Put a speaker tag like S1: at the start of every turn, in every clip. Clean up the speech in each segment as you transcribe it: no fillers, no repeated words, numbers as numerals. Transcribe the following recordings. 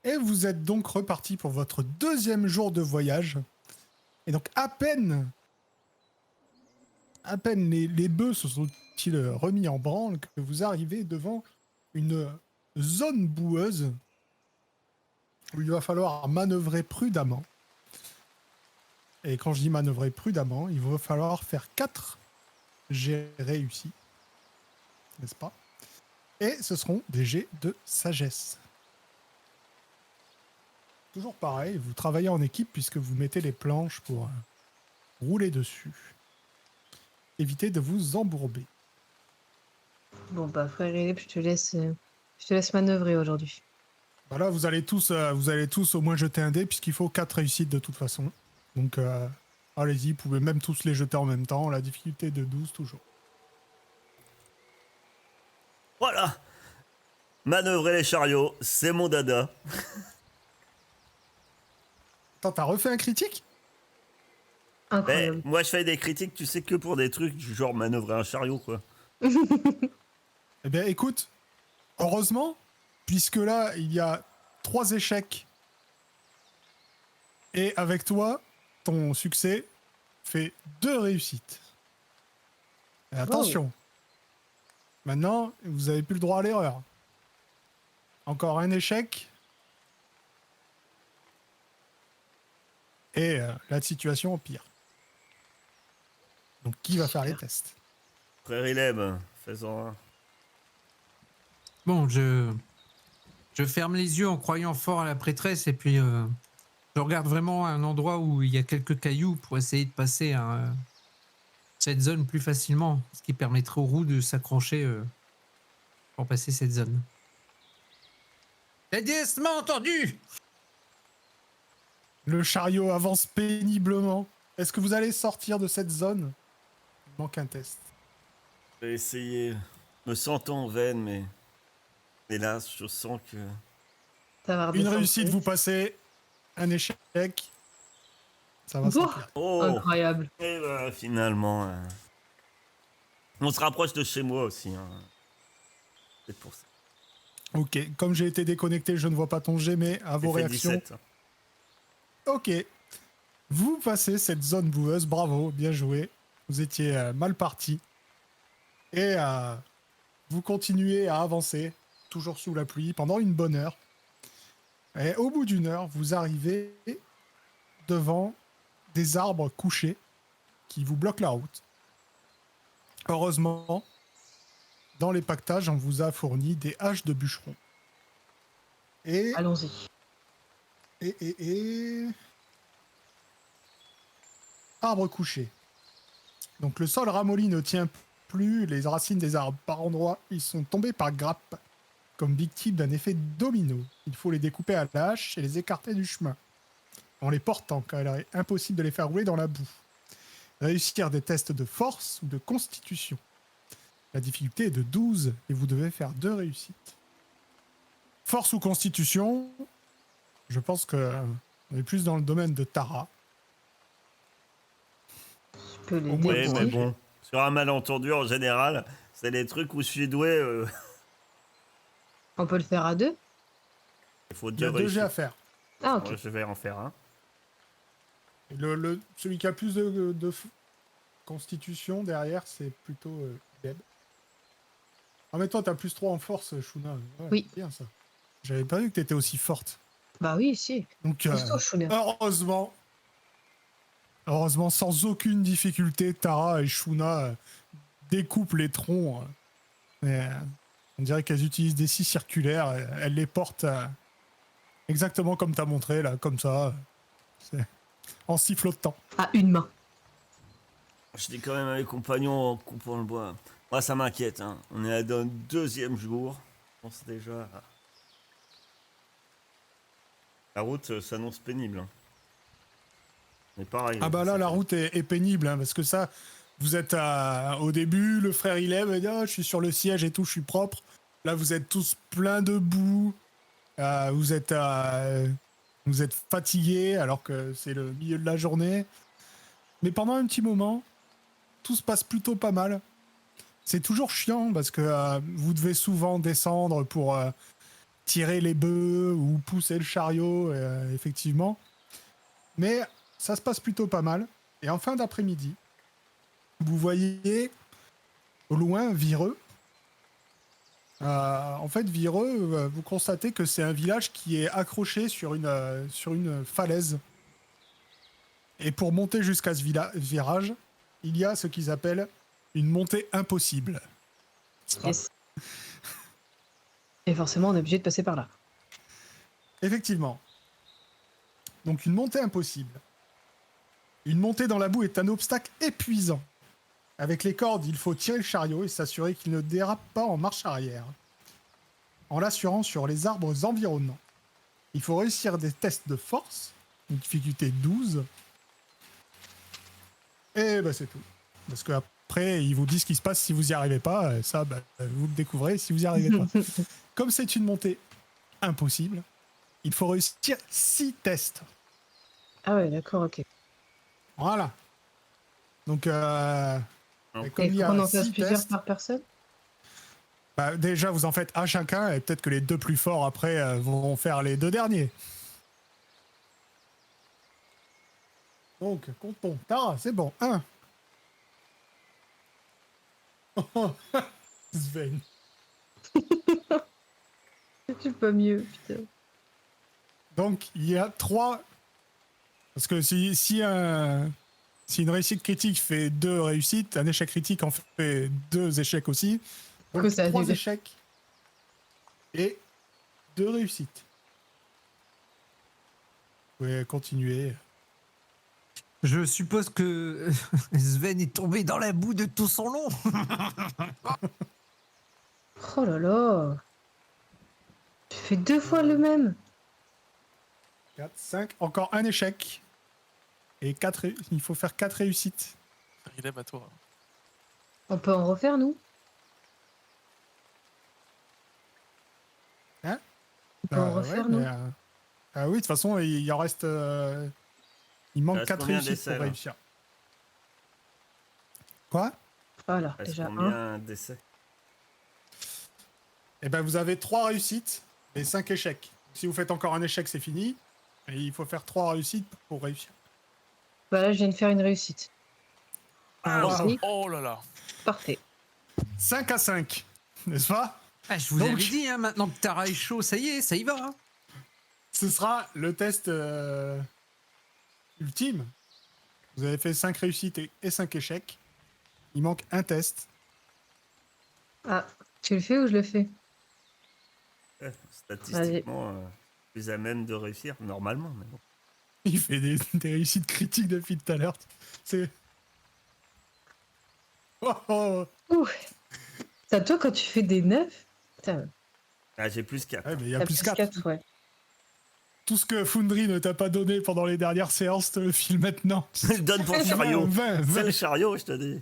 S1: Et vous êtes donc reparti pour votre deuxième jour de voyage. Et donc à peine les bœufs se sont-ils remis en branle que vous arrivez devant une zone boueuse où il va falloir manœuvrer prudemment. Et quand je dis manœuvrer prudemment, il va falloir faire 4 jets réussis, n'est-ce pas? Et ce seront des jets de sagesse. Toujours pareil, vous travaillez en équipe puisque vous mettez les planches pour rouler dessus. Évitez de vous embourber.
S2: Bon, bah, frère Eleb, je te laisse manœuvrer aujourd'hui.
S1: Voilà, vous allez tous au moins jeter un dé puisqu'il faut 4 réussites de toute façon. Donc allez-y, vous pouvez même tous les jeter en même temps. La difficulté est de 12 toujours.
S3: Voilà. Manœuvrer les chariots, c'est mon dada.
S1: Attends, t'as refait un critique?
S3: Mais
S2: Incroyable.
S3: moi, je fais des critiques, tu sais, que pour des trucs du genre manœuvrer un chariot, quoi.
S1: Eh bien écoute, heureusement, puisque là, il y a 3 échecs. Et avec toi, ton succès fait 2 réussites. Et attention, maintenant, vous n'avez plus le droit à l'erreur. Encore un échec. Et la situation empire. Donc qui va faire les tests?
S3: Frère Ileb, fais-en un.
S4: Bon, je ferme les yeux en croyant fort à la prêtresse et puis je regarde vraiment un endroit où il y a quelques cailloux pour essayer de passer cette zone plus facilement, ce qui permettrait aux roues de s'accrocher pour passer cette zone. La déesse m'a entendu!
S1: Le chariot avance péniblement. Est-ce que vous allez sortir de cette zone? Il manque un test.
S3: Je vais essayer. Me sentant en veine, mais hélas, je sens que.
S2: Ça va
S1: Une
S2: redescendre
S1: réussite,
S2: très
S1: vous
S2: vite.
S1: passez. Un échec. Ça va
S2: Bon,
S1: s'empirer.
S3: Oh.
S2: incroyable.
S3: Et bah, finalement, on se rapproche de chez moi aussi. Hein. C'est pour ça.
S1: Ok, comme j'ai été déconnecté, je ne vois pas ton jet, mais à vos
S3: J'ai fait
S1: réactions.
S3: 17.
S1: Ok. Vous passez cette zone boueuse, bravo, bien joué. Vous étiez mal parti. Et vous continuez à avancer, toujours sous la pluie, pendant une bonne heure. Et au bout d'une heure, vous arrivez devant des arbres couchés qui vous bloquent la route. Heureusement, dans les pactages, on vous a fourni des haches de bûcheron. Et
S2: Allons-y.
S1: Arbre couché. Donc le sol ramolli ne tient plus les racines des arbres. Par endroits, ils sont tombés par grappes, comme victimes d'un effet domino. Il faut les découper à la hache et les écarter du chemin, en les portant, car il est impossible de les faire rouler dans la boue. Réussir des tests de force ou de constitution. La difficulté est de 12 et vous devez faire 2 réussites. Force ou constitution, je pense que on est plus dans le domaine de Tara.
S2: Je peux les
S1: Au moins,
S3: Oui, mais
S2: débrouiller.
S3: bon, sur un malentendu en général, c'est des trucs où je suis doué.
S2: On peut le faire à 2.
S3: Il faut
S1: Il y
S3: deux
S1: a 2 jets à
S3: réussites.
S1: faire.
S2: Ah, ok.
S3: Moi, je vais en faire un.
S1: Celui qui a plus de constitution derrière, c'est plutôt Deb. Ah mais toi, t'as plus 3 en force, Shuna. Ouais,
S2: Oui.
S1: c'est bien ça. J'avais pas vu que t'étais aussi forte.
S2: Bah oui, si.
S1: Donc,
S2: Costaud, Shuna.
S1: heureusement, sans aucune difficulté, Tara et Shuna découpent les troncs. On dirait qu'elles utilisent des scies circulaires. Elles les portent exactement comme t'as montré, là, comme ça. C'est en sifflotant.
S2: À une main.
S3: J'étais quand même avec compagnon en coupant le bois. Moi, ça m'inquiète. Hein. On est dans le deuxième jour. Je pense déjà. La route s'annonce pénible. Hein. Mais pareil.
S1: Ah bah là, la route est pénible, hein, parce que ça, vous êtes au début, le frère il aime, il dit oh, je suis sur le siège et tout, je suis propre. Là, vous êtes tous pleins de boue, vous êtes fatigués alors que c'est le milieu de la journée. Mais pendant un petit moment, tout se passe plutôt pas mal. C'est toujours chiant parce que vous devez souvent descendre pour tirer les bœufs ou pousser le chariot, effectivement. Mais ça se passe plutôt pas mal. Et en fin d'après-midi, vous voyez au loin Vireux. En fait, Vireux, vous constatez que c'est un village qui est accroché sur une falaise. Et pour monter jusqu'à ce virage, il y a ce qu'ils appellent une montée impossible.
S2: Yes. Et forcément, on est obligé de passer par là.
S1: Effectivement. Donc une montée impossible. Une montée dans la boue est un obstacle épuisant. Avec les cordes, il faut tirer le chariot et s'assurer qu'il ne dérape pas en marche arrière. En l'assurant sur les arbres environnants. Il faut réussir des tests de force, une difficulté 12. Et bah c'est tout. Parce qu'après, ils vous disent ce qui se passe si vous n'y arrivez pas. Et ça, vous le découvrez si vous n'y arrivez pas. Comme c'est une montée impossible, il faut réussir 6 tests.
S2: Ah ouais, d'accord, ok.
S1: Voilà. Donc,
S3: Non.
S1: et comme
S2: Et
S1: il
S2: il
S1: y
S2: faut qu'on
S1: a
S2: en fasse
S1: 6
S2: plusieurs
S1: tests,
S2: par personne?
S1: déjà vous en faites à chacun et peut-être que les 2 plus forts après vont faire les 2 derniers. Donc, comptons. Tara, c'est bon. 1. Sven.
S2: C'est pas mieux, putain.
S1: Donc, il y a 3. Parce que si une réussite critique fait 2 réussites, un échec critique en fait 2 échecs aussi. Donc,
S2: Que ça
S1: 3
S2: annule.
S1: échecs et 2 réussites. Vous pouvez continuer.
S4: Je suppose que Sven est tombé dans la boue de tout son long.
S2: Oh là là. Tu fais 2 fois le même.
S1: 4, 5. Encore un échec. Et 4, il faut faire 4 réussites.
S5: Il à toi.
S2: On peut en refaire, nous?
S1: Hein?
S2: On peut en refaire, nous?
S1: Oui, de toute façon, il en reste. Il manque
S3: reste
S1: 4
S3: combien
S1: réussites
S3: d'essais,
S1: pour
S3: là
S1: réussir. Quoi?
S2: Voilà,
S3: Reste
S2: déjà un.
S3: combien d'essais?
S1: Eh ben, vous avez 3 réussites et 5 échecs. Si vous faites encore un échec, c'est fini. Et il faut faire 3 réussites pour réussir.
S2: Bah là, je viens de faire une réussite.
S1: Ah,
S2: Merci.
S1: wow.
S5: Oh là là.
S2: Parfait.
S1: 5 à 5, n'est-ce pas?
S4: Ah, je vous
S1: Donc-
S4: avais dit, hein, maintenant que Tara est chaud, ça y est, ça y va. Hein.
S1: Ce sera le test ultime. Vous avez fait 5 réussites et 5 échecs. Il manque un test.
S2: Ah, tu le fais ou je le fais?
S3: Statistiquement, plus à même de réussir, normalement. Mais bon.
S1: Il fait des réussites critiques depuis tout à l'heure. C'est... Oh, oh.
S2: Ouh. Ça, toi, quand tu fais des 9, putain,
S3: Ah, j'ai plus 4.
S1: Ouais, mais il y a
S2: t'as
S1: plus 4.
S2: 4, ouais.
S1: Tout ce que Foundry ne t'a pas donné pendant les dernières séances te le file maintenant.
S3: Je le donne pour le chariot.
S1: 20.
S3: C'est le chariot, je te dis.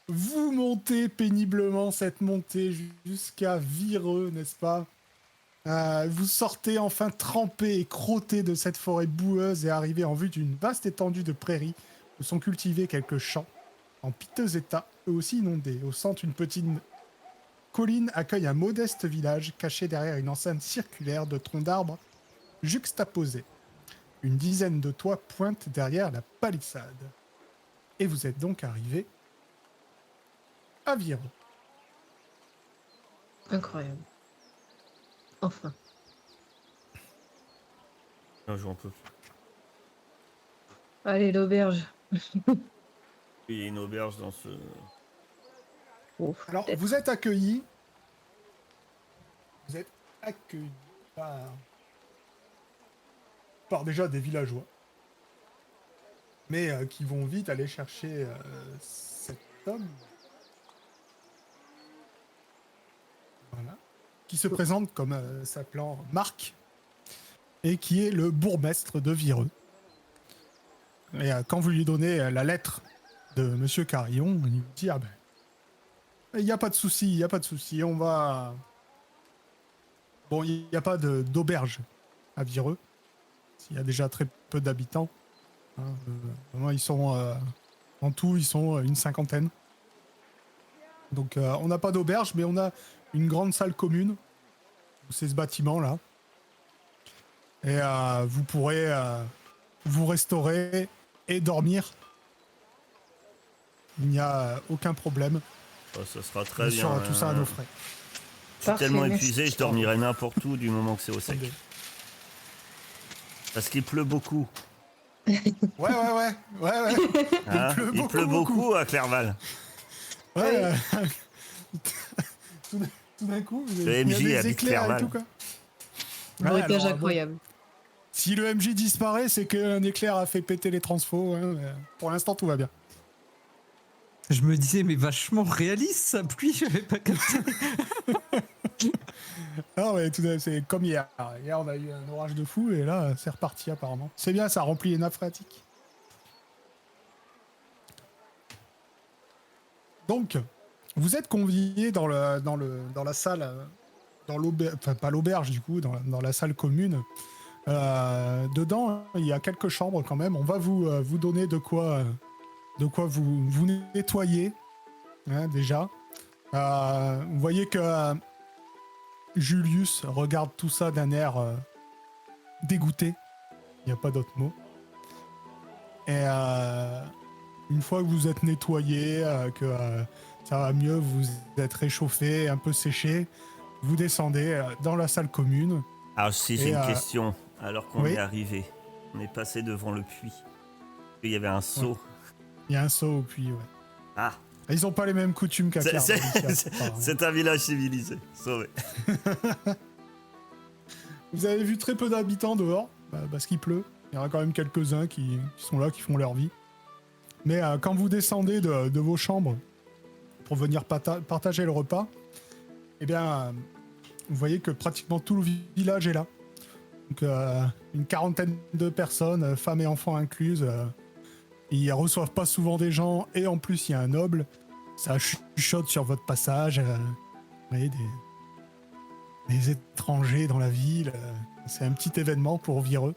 S1: Vous montez péniblement cette montée jusqu'à Vireux, n'est-ce pas? Vous sortez enfin trempé et crotté de cette forêt boueuse et arrivez en vue d'une vaste étendue de prairies où sont cultivés quelques champs, en piteux état, eux aussi inondés. Au centre, une petite colline accueille un modeste village caché derrière une enceinte circulaire de troncs d'arbres juxtaposés. Une dizaine de toits pointent derrière la palissade. Et vous êtes donc arrivé à Vireux.
S2: Incroyable. Enfin.
S3: Non, j'en peux plus.
S2: Allez, l'auberge.
S3: Il y a une auberge dans ce.
S2: Ouf,
S1: Alors,
S2: peut-être.
S1: vous êtes accueillis. Vous êtes accueillis par déjà des villageois. Mais qui vont vite aller chercher cet homme. Voilà. Qui se présente comme s'appelant Marc. Et qui est le bourgmestre de Vireux. Et quand vous lui donnez la lettre de Monsieur Carillon, il vous dit: ah ben, il n'y a pas de souci, il n'y a pas de souci, on va... Bon, il n'y a pas d'auberge à Vireux. Il y a déjà très peu d'habitants. Hein, vraiment, ils sont... en tout, ils sont une 50aine. Donc, on n'a pas d'auberge, mais on a une grande salle commune. C'est ce bâtiment-là. Et vous pourrez vous restaurer et dormir. Il n'y a aucun problème.
S3: Oh, ça sera très
S1: Bien
S3: bien.
S1: sûr, tout ça à nos frais.
S3: Je suis
S2: Parfait,
S3: tellement
S2: merci.
S3: épuisé, je dormirai n'importe où du moment que c'est au sec. Parce qu'il pleut beaucoup.
S1: Ouais.
S3: Hein, il pleut beaucoup à Clerval.
S1: Ouais. tout d'un coup, il y a
S3: MJ
S1: des
S3: habite
S1: éclairs et
S3: Clerval.
S1: tout, quoi.
S2: Bruitage
S1: alors,
S2: incroyable.
S1: Si le MJ disparaît, c'est qu'un éclair a fait péter les transfos. Hein, mais pour l'instant, tout va bien.
S4: Je me disais, mais vachement réaliste sa pluie, j'avais pas capté.
S1: Non, mais c'est comme hier. Hier, on a eu un orage de fou et là, c'est reparti apparemment. C'est bien, ça remplit les nappes phréatiques. Donc, vous êtes conviés dans la salle, dans l'auberge, enfin pas l'auberge du coup, dans la salle commune. Dedans, il y a quelques chambres quand même. On va vous donner de quoi vous nettoyer, hein, déjà. Vous voyez que Julius regarde tout ça d'un air dégoûté. Il n'y a pas d'autre mot. Et une fois que vous êtes nettoyé, que ça va mieux, vous êtes réchauffé, un peu séché, vous descendez dans la salle commune.
S3: Alors si j'ai
S1: Et,
S3: une question, alors qu'on
S1: oui.
S3: est arrivé, on est passé devant le puits. Il y avait un seau.
S1: Il y a un seau au puits, ouais.
S3: Ah,
S1: Ils n'ont pas les mêmes coutumes qu'à Clerval.
S3: c'est un village civilisé. Sauvé.
S1: Vous avez vu très peu d'habitants dehors, parce qu'il pleut. Il y en a quand même quelques-uns qui sont là, qui font leur vie. Mais quand vous descendez de vos chambres pour venir partager le repas, eh bien, vous voyez que pratiquement tout le village est là. Donc, une quarantaine de personnes, femmes et enfants incluses. Ils reçoivent pas souvent des gens, et en plus, il y a un noble. Ça chuchote sur votre passage. Vous voyez, des étrangers dans la ville. C'est un petit événement pour Vireux.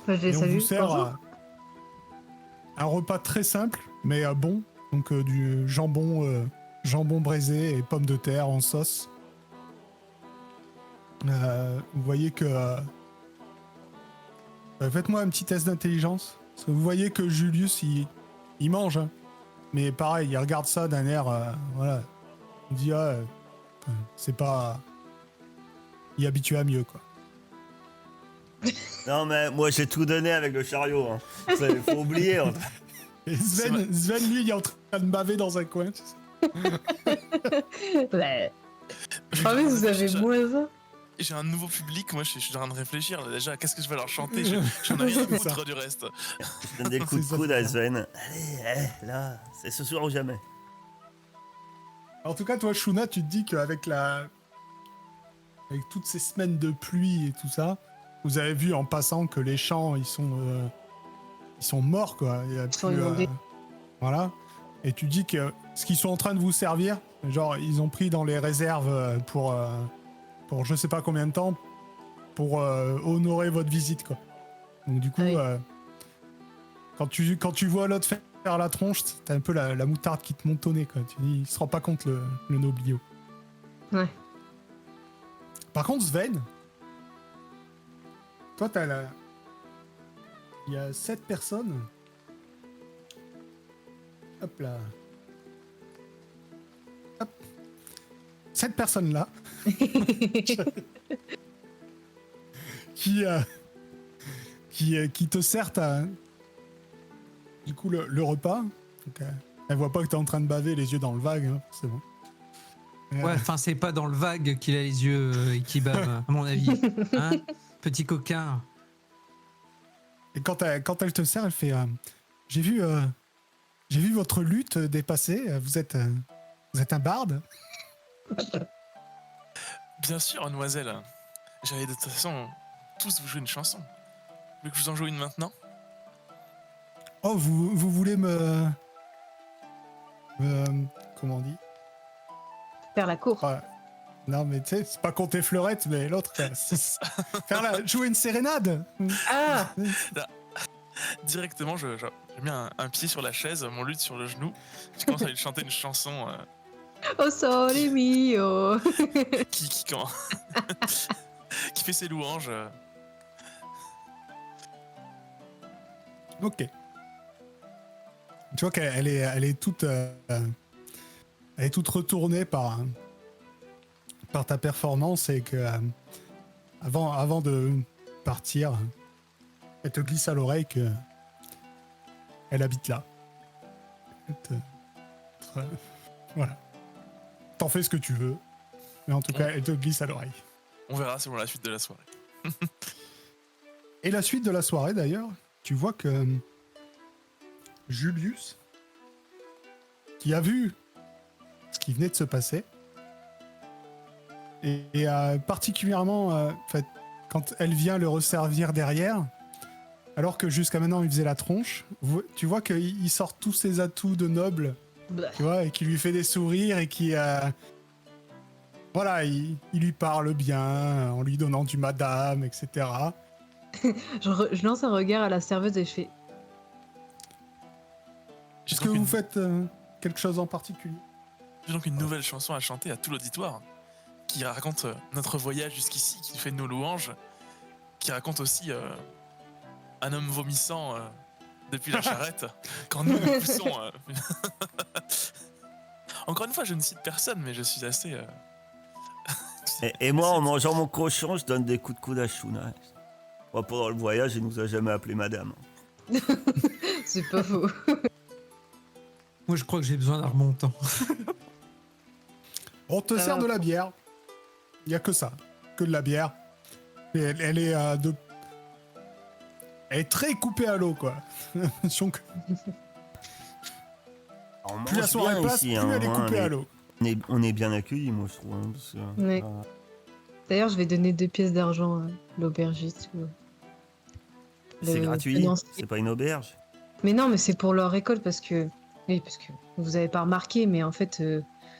S2: Je les
S1: Et on
S2: salue.
S1: vous sert
S2: Bonjour.
S1: un repas très simple, mais bon. Donc du jambon braisé et pommes de terre en sauce. Vous voyez que... faites-moi un petit test d'intelligence. Parce que vous voyez que Julius, il mange. Hein. Mais pareil, il regarde ça d'un air... voilà. Il dit, c'est pas... Il est habitué à mieux, quoi.
S3: Non mais moi j'ai tout donné avec le chariot. Hein. Il faut oublier. Hein.
S1: Et Sven, lui, il est en train de baver dans un coin. Tu sais.
S2: Ouais. Ah oui, vous avez moins ça.
S5: J'ai un nouveau public, moi je suis en train de réfléchir là, déjà, qu'est-ce que je vais leur chanter. J'en ai rien à
S1: C'est ça.
S5: foutre du reste.
S3: Je donne des coups
S1: C'est
S3: de
S1: ça,
S3: coude
S1: c'est
S3: à
S1: ça.
S3: Sven. Allez, là, c'est ce soir ou jamais.
S1: En tout cas, toi, Shuna, tu te dis qu'avec avec toutes ces semaines de pluie et tout ça, vous avez vu en passant que les champs, ils sont morts, quoi. Il y a
S2: Ils sont
S1: plus,
S2: inondés.
S1: voilà. Et tu dis que ce qu'ils sont en train de vous servir, genre, ils ont pris dans les réserves pour je sais pas combien de temps, pour honorer votre visite, quoi. Donc, du coup,
S2: Ah oui.
S1: quand tu vois l'autre faire la tronche, t'as un peu la moutarde qui te monte au nez, quoi. Tu dis, il se rend pas compte, le noblio.
S2: Ouais.
S1: Par contre, Sven, toi, il y a 7 personnes. Hop là. Hop. 7 personnes là. qui te servent du coup le repas. Donc, elle voit pas que t'es en train de baver les yeux dans le vague, hein, forcément.
S4: Ouais, enfin, c'est pas dans le vague qu'il a les yeux et qui bave, à mon avis. Hein, petit coquin.
S1: Et quand elle te sert, elle fait j'ai vu votre lutte dépasser. Vous êtes un barde.
S5: Bien sûr, mademoiselle. J'allais de toute façon tous vous jouer une chanson. Vous voulez que je vous en joue une maintenant?
S1: Oh, vous voulez me comment on dit?
S2: Faire la cour.
S1: Ouais. Non, mais tu sais, c'est pas compter fleurette, mais l'autre, jouer une sérénade.
S2: Ah
S5: Directement, j'ai mis un pied sur la chaise, mon luth sur le genou. Je commence à lui chanter une chanson
S2: Oh sole mio.
S5: Quand qui fait ses louanges.
S1: Ok. Tu vois qu'elle est, elle est toute retournée par ta performance et que avant de partir, elle te glisse à l'oreille que elle habite là. Voilà. T'en fais ce que tu veux, mais en tout cas, elle te glisse à l'oreille.
S5: On verra selon la suite de la soirée.
S1: Et la suite de la soirée, d'ailleurs, tu vois que Julius, qui a vu ce qui venait de se passer, et particulièrement en fait, quand elle vient le resservir derrière, alors que jusqu'à maintenant il faisait la tronche, tu vois qu'il sort tous ses atouts de noble,
S2: Bah,
S1: tu vois, et qui lui fait des sourires et qui voilà, il lui parle bien en lui donnant du madame, etc.
S2: je lance un regard à la serveuse et je fais
S5: J'ai
S1: Est-ce que
S5: donc
S1: vous
S5: une-
S1: faites quelque chose en particulier?
S5: J'ai donc une nouvelle chanson à chanter à tout l'auditoire qui raconte notre voyage jusqu'ici, qui fait nos louanges, qui raconte aussi un homme vomissant depuis la charrette quand nous nous poussons. Encore une fois, je ne cite personne, mais je suis assez.
S3: Et moi, en mangeant mon cochon, je donne des coups de coude à Shuna. Moi, pendant le voyage, il nous a jamais appelé madame.
S2: c'est pas faux.
S4: Moi, je crois que j'ai besoin d'un remontant.
S1: On te sert de la bière. Il n'y a que ça. Que de la bière. Et elle est elle est très coupée à l'eau, quoi. Donc,
S3: On
S1: plus la
S3: mange
S1: soirée
S3: bien
S1: passe,
S3: ici,
S1: plus
S3: hein,
S1: elle est
S3: moi,
S1: coupée à l'eau.
S3: on est bien accueillis, moi, je trouve. Hein, parce que,
S2: Ouais. D'ailleurs, je vais donner 2 pièces d'argent à l'aubergiste.
S3: c'est gratuit,
S2: tenancier.
S3: c'est pas une auberge.
S2: Mais non, mais c'est pour leur récolte parce que. Oui, parce que vous avez pas remarqué, mais en fait,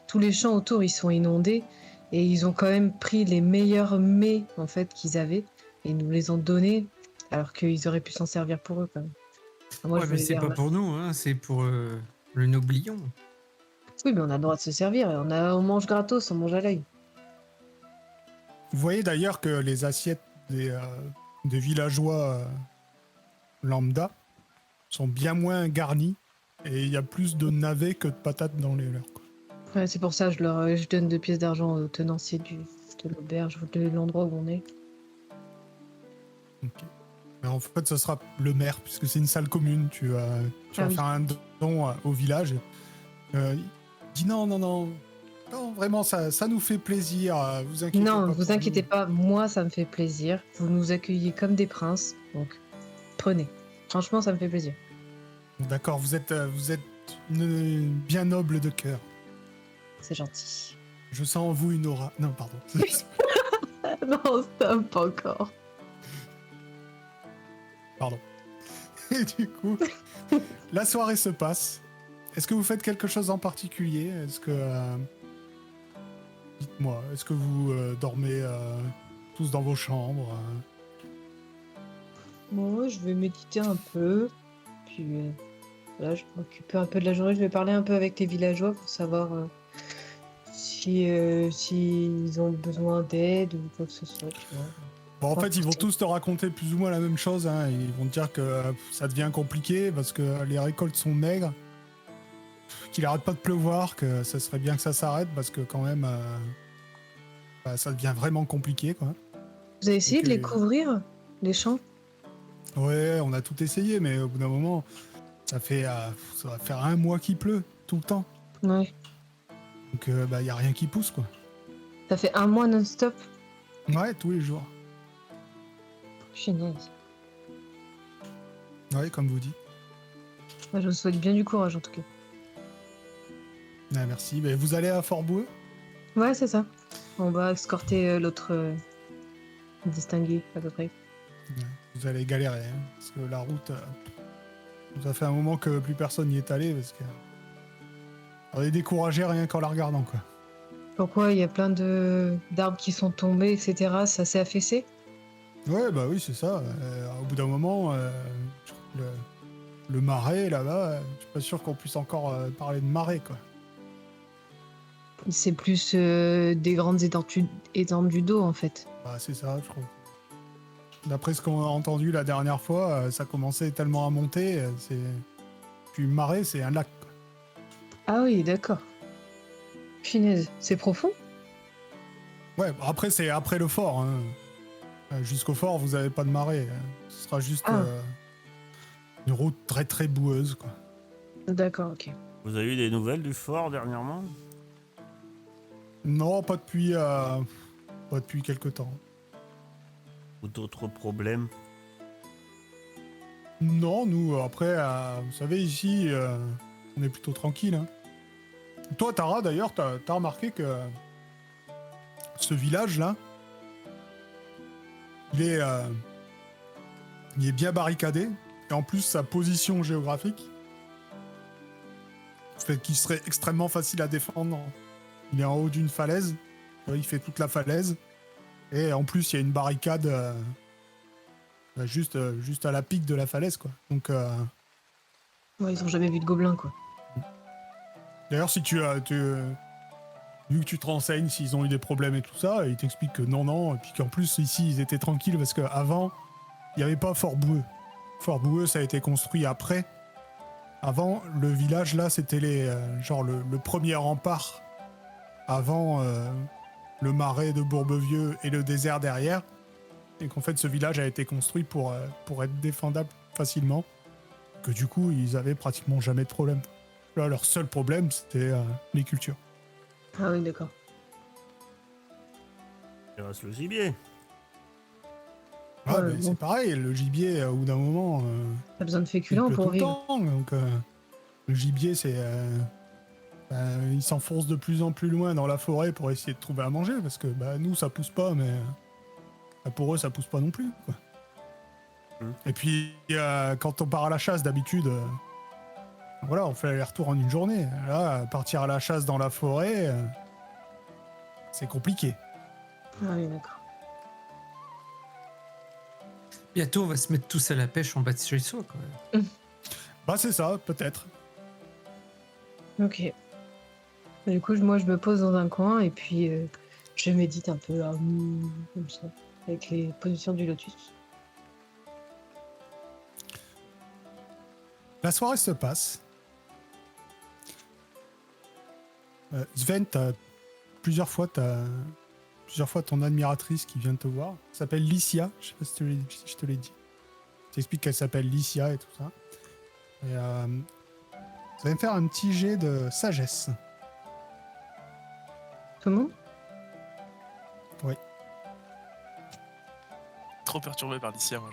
S2: tous les champs autour, ils sont inondés. Et ils ont quand même pris les meilleurs mets, en fait, qu'ils avaient. Et ils nous les ont donnés, alors qu'ils auraient pu s'en servir pour eux, quand même. Enfin, moi,
S4: Ouais,
S2: je
S4: mais
S2: veux les
S4: c'est pas
S2: ramasser.
S4: pour nous, hein, c'est pour le noblion.
S2: Oui, mais on a le droit de se servir. On mange gratos, on mange à l'œil.
S1: Vous voyez d'ailleurs que les assiettes des villageois lambda sont bien moins garnies. Et il y a plus de navets que de patates dans les leurs, quoi.
S2: Ouais, c'est pour ça que je donne 2 pièces d'argent au tenancier de l'auberge, de l'endroit où on est.
S1: Ok. Mais en fait, ce sera le maire, puisque c'est une salle commune. Tu vas
S2: oui.
S1: faire un don au village. Il dit non, vraiment, ça nous fait plaisir. Vous inquiétez pas.
S2: Non, vous
S1: pour
S2: inquiétez
S1: nous.
S2: pas, moi ça me fait plaisir. Vous nous accueillez comme des princes, donc prenez. Franchement, ça me fait plaisir.
S1: D'accord, vous êtes une bien noble de cœur.
S2: C'est gentil.
S1: Je sens en vous une aura. Non, pardon.
S2: Non, stop, pas encore.
S1: Pardon. Et du coup, la soirée se passe. Est-ce que vous faites quelque chose en particulier? Est-ce que... dites-moi, est-ce que vous dormez tous dans vos chambres?
S2: Moi, je vais méditer un peu. Puis là, je vais m'occuper un peu de la journée. Je vais parler un peu avec les villageois pour savoir s'ils ont besoin d'aide ou quoi que ce soit. Tu vois.
S1: Bon, en fait, ils vont tous te raconter plus ou moins la même chose. Hein. Ils vont te dire que ça devient compliqué parce que les récoltes sont maigres, qu'il arrête pas de pleuvoir, que ça serait bien que ça s'arrête parce que quand même, ça devient vraiment compliqué, quoi.
S2: Vous avez essayé
S1: Ok.
S2: de les couvrir, les champs?
S1: Ouais, on a tout essayé, mais au bout d'un moment, ça va faire 1 mois qu'il pleut tout le temps.
S2: Ouais.
S1: Donc, y a rien qui pousse, quoi.
S2: Ça fait 1 mois non-stop.
S1: Ouais, tous les jours.
S2: Génial.
S1: Ouais, comme vous dites.
S2: Moi, je vous souhaite bien du courage en tout cas.
S1: Ah, merci. Mais vous allez à Fort-Boueux?
S2: Ouais, c'est ça. On va escorter l'autre distingué à peu près.
S1: Ouais, vous allez galérer, hein, parce que la route, ça fait un moment que plus personne n'y est allé, parce que on est découragé rien qu'en la regardant, quoi.
S2: Pourquoi il y a plein d'arbres qui sont tombés, etc. Ça s'est affaissé?
S1: Ouais, bah oui, c'est ça. Au bout d'un moment, le marais, là-bas, je suis pas sûr qu'on puisse encore parler de marais, quoi.
S2: C'est plus des grandes étendues d'eau, en fait.
S1: Bah, c'est ça, je crois. D'après ce qu'on a entendu la dernière fois, ça commençait tellement à monter. C'est puis une marée, c'est un lac.
S2: Ah oui, d'accord. Punaise, c'est profond?
S1: Ouais, bah, après c'est après le fort. Hein. Jusqu'au fort, vous avez pas de marée. Ce sera juste
S2: Ah.
S1: une route très très boueuse, quoi.
S2: D'accord, ok.
S3: Vous avez eu des nouvelles du fort dernièrement?
S1: Non, pas depuis quelque temps.
S3: Ou d'autres problèmes?
S1: Non, nous, après, vous savez, ici, on est plutôt tranquille. Hein. Toi, Tara, d'ailleurs, t'as remarqué que ce village-là, il est bien barricadé. Et en plus, sa position géographique fait qu'il serait extrêmement facile à défendre. Il est en haut d'une falaise. Il fait toute la falaise. Et en plus, il y a une barricade juste à la pique de la falaise, quoi. Donc,
S2: Ouais, ils ont jamais vu de gobelins, quoi.
S1: d'ailleurs, si vu que tu te renseignes s'ils ont eu des problèmes et tout ça, ils t'expliquent que non, et puis qu'en plus, ici, ils étaient tranquilles parce qu'avant, il n'y avait pas Fort Boueux. Fort Boueux, ça a été construit après. Avant, le village, là, c'était le premier rempart avant le marais de Bourbevieux et le désert derrière. Et qu'en fait, ce village a été construit pour être défendable facilement. Que du coup, ils avaient pratiquement jamais de problème. Là, leur seul problème, c'était les cultures.
S2: Ah oui, d'accord.
S3: Il reste le gibier.
S1: Ah,
S2: Ouais,
S1: mais
S2: bon.
S1: c'est pareil, le gibier, au bout d'un moment,
S2: T'as besoin de
S1: il
S2: féculents
S1: pleut
S2: pour
S1: tout le
S2: vivre.
S1: temps. Donc, le gibier, il s'enfonce de plus en plus loin dans la forêt pour essayer de trouver à manger. Parce que nous, ça pousse pas, mais pour eux, ça pousse pas non plus. Quoi. Et puis, quand on part à la chasse, d'habitude, voilà, on fait aller-retour en une journée. Là, partir à la chasse dans la forêt, c'est compliqué.
S2: Ah oui, d'accord.
S4: Bientôt, on va se mettre tous à la pêche en bas de chez soi, quand même.
S1: Bah, c'est ça, peut-être.
S2: Ok. Du coup, moi, je me pose dans un coin et puis je médite un peu, comme ça, avec les positions du lotus.
S1: La soirée se passe. Sven, plusieurs fois ton admiratrice qui vient te voir. Elle s'appelle Licia. Je sais pas si je te l'ai dit. T'expliques qu'elle s'appelle Licia et tout ça. Et vous allez me faire un petit jet de sagesse.
S2: Comment?
S1: Oui.
S5: Trop perturbé par l'ICIA, moi.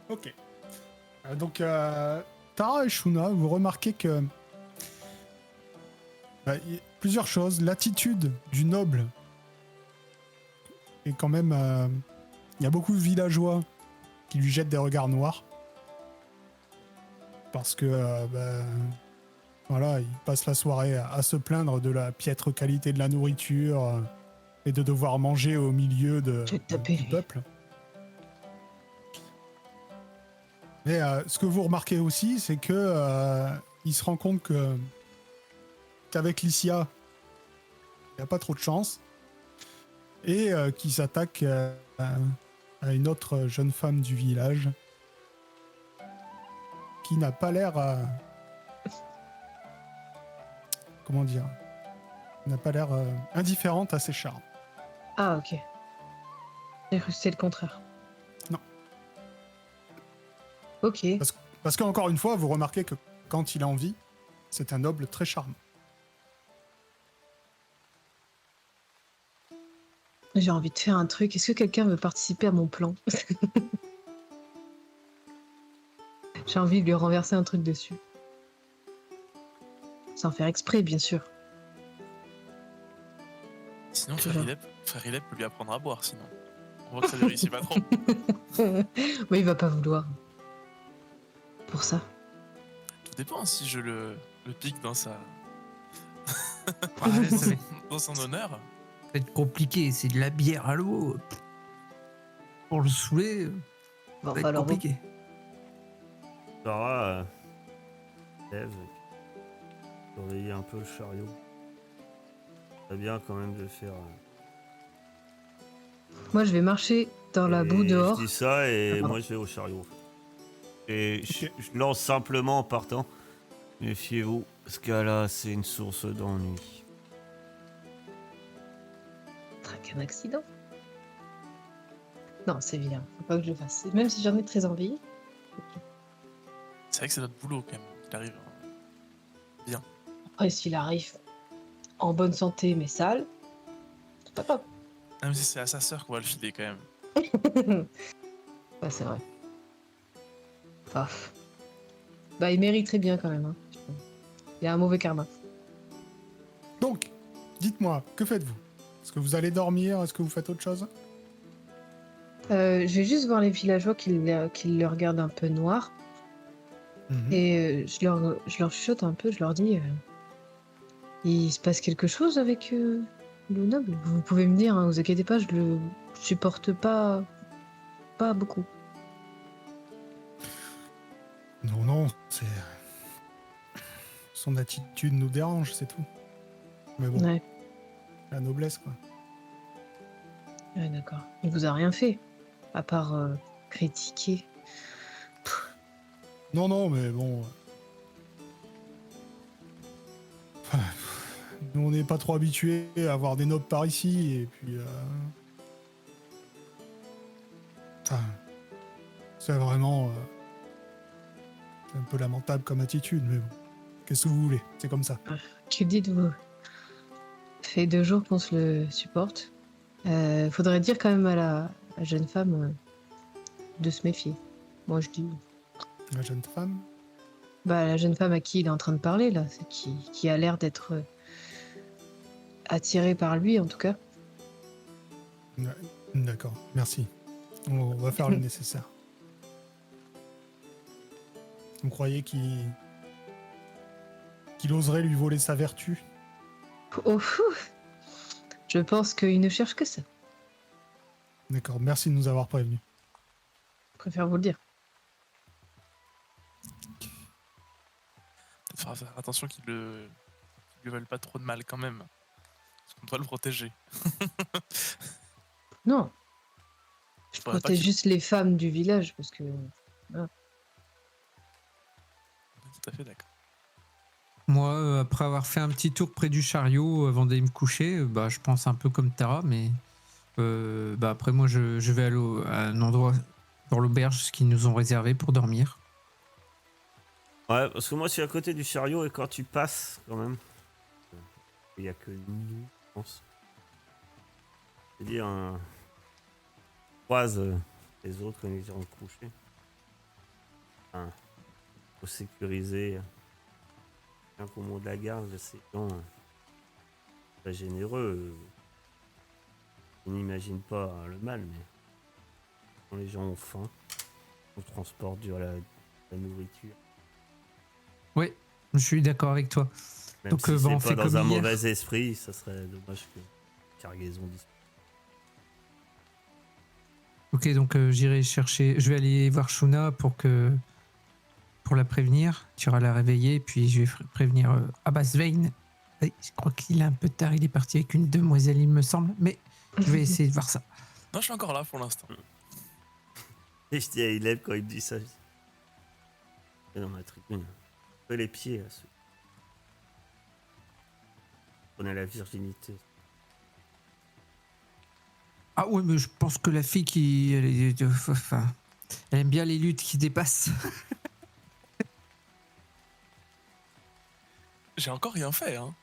S1: Ok. Donc, Tara et Shuna, vous remarquez que y a plusieurs choses. L'attitude du noble est quand même... Il y a beaucoup de villageois qui lui jettent des regards noirs. Parce que, voilà, il passe la soirée à se plaindre de la piètre qualité de la nourriture et de devoir manger au milieu
S2: Je vais te taper,
S1: du
S2: lui.
S1: peuple. Mais ce que vous remarquez aussi, c'est que il se rend compte qu'avec Licia, il n'y a pas trop de chance et qu'il s'attaque à une autre jeune femme du village qui n'a pas l'air comment dire, n'a pas l'air indifférente à ses charmes.
S2: Ah, ok. J'ai cru que c'était le contraire.
S1: Non.
S2: Ok.
S1: Parce qu'encore une fois, vous remarquez que quand il a envie, c'est un noble très charmant.
S2: J'ai envie de faire un truc. Est-ce que quelqu'un veut participer à mon plan? J'ai envie de lui renverser un truc dessus. Sans faire exprès, bien sûr.
S5: Sinon,
S2: Toujours.
S5: Frère Ilep peut lui apprendre à boire, sinon. On voit que ça ne réussit pas trop.
S2: Mais il va pas vouloir. Pour ça.
S5: Tout dépend si je le pique dans sa...
S4: Ouais, ça
S5: dans son honneur.
S4: va être compliqué. C'est de la bière à l'eau. Pour le saouler,
S2: Bon,
S4: ça va être
S2: alors,
S4: compliqué.
S3: Sarah, lève, surveiller un peu le chariot. C'est bien quand même de faire.
S2: Moi, je vais marcher dans la boue
S3: Et
S2: dehors.
S3: Je dis ça et
S2: Ah, pardon.
S3: moi je vais au chariot. Et
S1: Ok.
S3: je lance simplement en partant. Méfiez-vous, ce cas-là, c'est une source d'ennui.
S2: Traque un accident. Non, c'est bien. Faut pas que je le fasse. Même si j'en ai très envie.
S5: C'est vrai que c'est notre boulot quand même. Il arrive. Bien.
S2: Après, s'il arrive en bonne santé mais sale, c'est pas grave.
S5: Même si c'est à sa sœur qu'on va le filer quand même.
S2: Ouais, c'est vrai. Paf. Bah, il mériterait bien quand même. Hein. Il a un mauvais karma.
S1: Donc, dites-moi, que faites-vous? Est-ce que vous allez dormir? Est-ce que vous faites autre chose?
S2: Je vais juste voir les villageois qui le regardent un peu noir.
S1: Mhm.
S2: Et je leur chuchote un peu, je leur dis il se passe quelque chose avec le noble. Vous pouvez me dire, hein, vous inquiétez pas, je le supporte pas beaucoup.
S1: Non, non, c'est... Son attitude nous dérange, c'est tout. Mais bon,
S2: Ouais,
S1: la noblesse, quoi.
S2: ouais, d'accord. Il vous a rien fait, à part critiquer.
S1: Non, non, mais bon... Enfin, nous, on n'est pas trop habitués à avoir des nobles par ici, et puis... Enfin, c'est vraiment... c'est un peu lamentable comme attitude, mais bon. Qu'est-ce que vous voulez? C'est comme ça.
S2: Que dites-vous? Ça fait 2 jours qu'on se le supporte. Faudrait dire quand même à la jeune femme de se méfier. Moi, je dis...
S1: La jeune femme...
S2: Bah, la jeune femme à qui il est en train de parler, là, c'est qui a l'air d'être attirée par lui, en tout cas.
S1: Ouais, d'accord, merci. On va faire le nécessaire. Vous croyez qu'il oserait lui voler sa vertu?
S2: Oh, fou. Je pense qu'il ne cherche que ça.
S1: D'accord, merci de nous avoir prévenus.
S2: Je préfère vous le dire.
S5: Il faudra faire attention qu'ils lui veulent pas trop de mal quand même. Parce qu'on doit le protéger.
S2: Non, je
S5: Faudrait pas
S2: protège
S5: qu'il-
S2: juste les femmes du village, parce que...
S5: On est tout à fait d'accord.
S4: Moi, après avoir fait un petit tour près du chariot avant d'aller me coucher, bah, je pense un peu comme Tara, mais bah, après, moi, je vais à un endroit dans l'auberge qu'ils nous ont réservé pour dormir.
S3: Ouais, parce que moi je suis à côté du chariot et quand tu passes, quand même, il n'y a que nous, je pense. C'est-à-dire, on croise les autres quand ils iront coucher. Enfin, faut sécuriser. Un commandant de la garde, ces gens très généreux. Ils n'imaginent pas le mal, mais quand les gens ont faim, on transporte la nourriture.
S4: Ouais, je suis d'accord avec toi.
S3: Même
S4: Donc,
S3: si
S4: bah,
S3: c'est
S4: on
S3: pas
S4: fait
S3: dans
S4: comme
S3: un
S4: hier.
S3: mauvais esprit, ça serait dommage que la cargaison disparaisse.
S4: Ok, donc j'irai chercher. Je vais aller voir Shuna pour la prévenir. Tu iras la réveiller, puis je vais prévenir Svein. Oui, je crois qu'il est un peu tard. Il est parti avec une demoiselle, il me semble. Mais je vais essayer de voir ça.
S5: Non, je suis encore là pour l'instant.
S3: Et je dis à Hélène quand il me dit ça, je dis, c'est dans ma tribune. Fais les pieds à ceux. On a la virginité.
S4: Ah ouais, mais je pense que la fille qui, enfin, elle aime bien les luttes qui dépassent.
S5: J'ai encore rien fait, hein.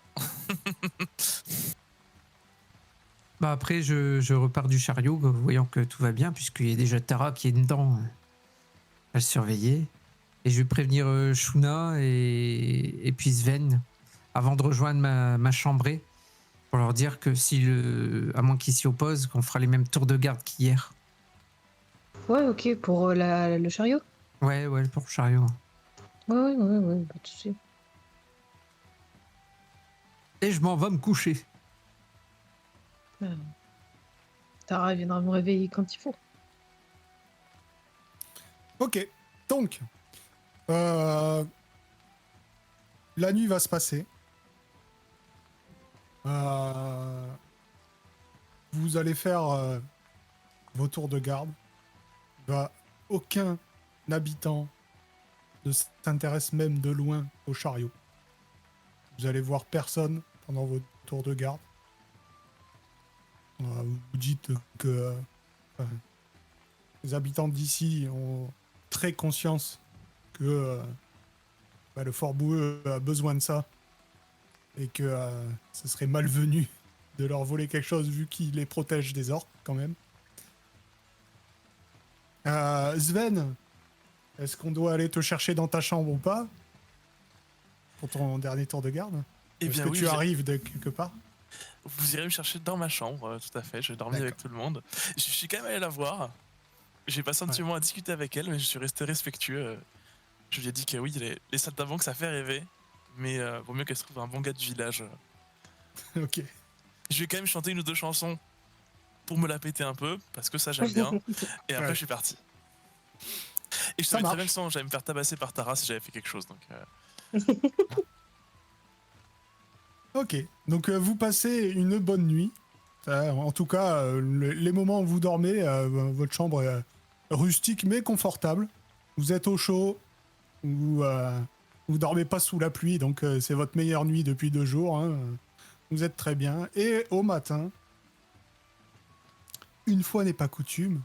S4: Bah après, je repars du chariot, voyant que tout va bien, puisqu'il y a déjà Tara qui est dedans à le surveiller. Et je vais prévenir Shuna et puis Sven avant de rejoindre ma chambrée pour leur dire que à moins qu'ils s'y opposent, qu'on fera les mêmes tours de garde qu'hier.
S2: Ouais, ok, pour le chariot.
S4: Ouais, pour le chariot.
S2: Ouais, pas de souci.
S4: Et je m'en vais me coucher.
S2: Tara viendra me réveiller quand il faut.
S1: Ok, donc... la nuit va se passer. Euh, Vous allez faire vos tours de garde. Bah, aucun habitant ne s'intéresse même de loin au chariot. Vous allez voir personne pendant vos tours de garde. Vous vous dites que enfin, les habitants d'ici ont très conscience que le Fort Boueux a besoin de ça et que ce serait malvenu de leur voler quelque chose vu qu'ils les protègent des orques quand même. Sven, est-ce qu'on doit aller te chercher dans ta chambre ou pas pour ton dernier tour de garde?
S5: Eh
S1: Est-ce
S5: bien
S1: que
S5: oui,
S1: tu arrives de quelque part?
S5: vous irez me chercher dans ma chambre, tout à fait. Je dormais avec tout le monde. Je suis quand même allé la voir. J'ai passé un petit moment à discuter avec elle, mais je suis resté respectueux. Je lui ai dit que oui, les saltimbanques, ça fait rêver. Mais vaut mieux qu'elle se trouve un bon gars du village.
S1: Ok.
S5: Je vais quand même chanter une ou deux chansons pour me la péter un peu, parce que ça j'aime bien. Et après
S1: Ouais.
S5: je suis parti. Et je
S1: Ça
S5: savais très bien
S1: marche.
S5: que j'allais me faire tabasser par Tara si j'avais fait quelque chose. Donc,
S1: Ok. Donc vous passez une bonne nuit. En tout cas, les moments où vous dormez, votre chambre est rustique mais confortable. Vous êtes au chaud. Vous dormez pas sous la pluie, donc c'est votre meilleure nuit depuis 2 jours. Hein. Vous êtes très bien. Et au matin, une fois n'est pas coutume,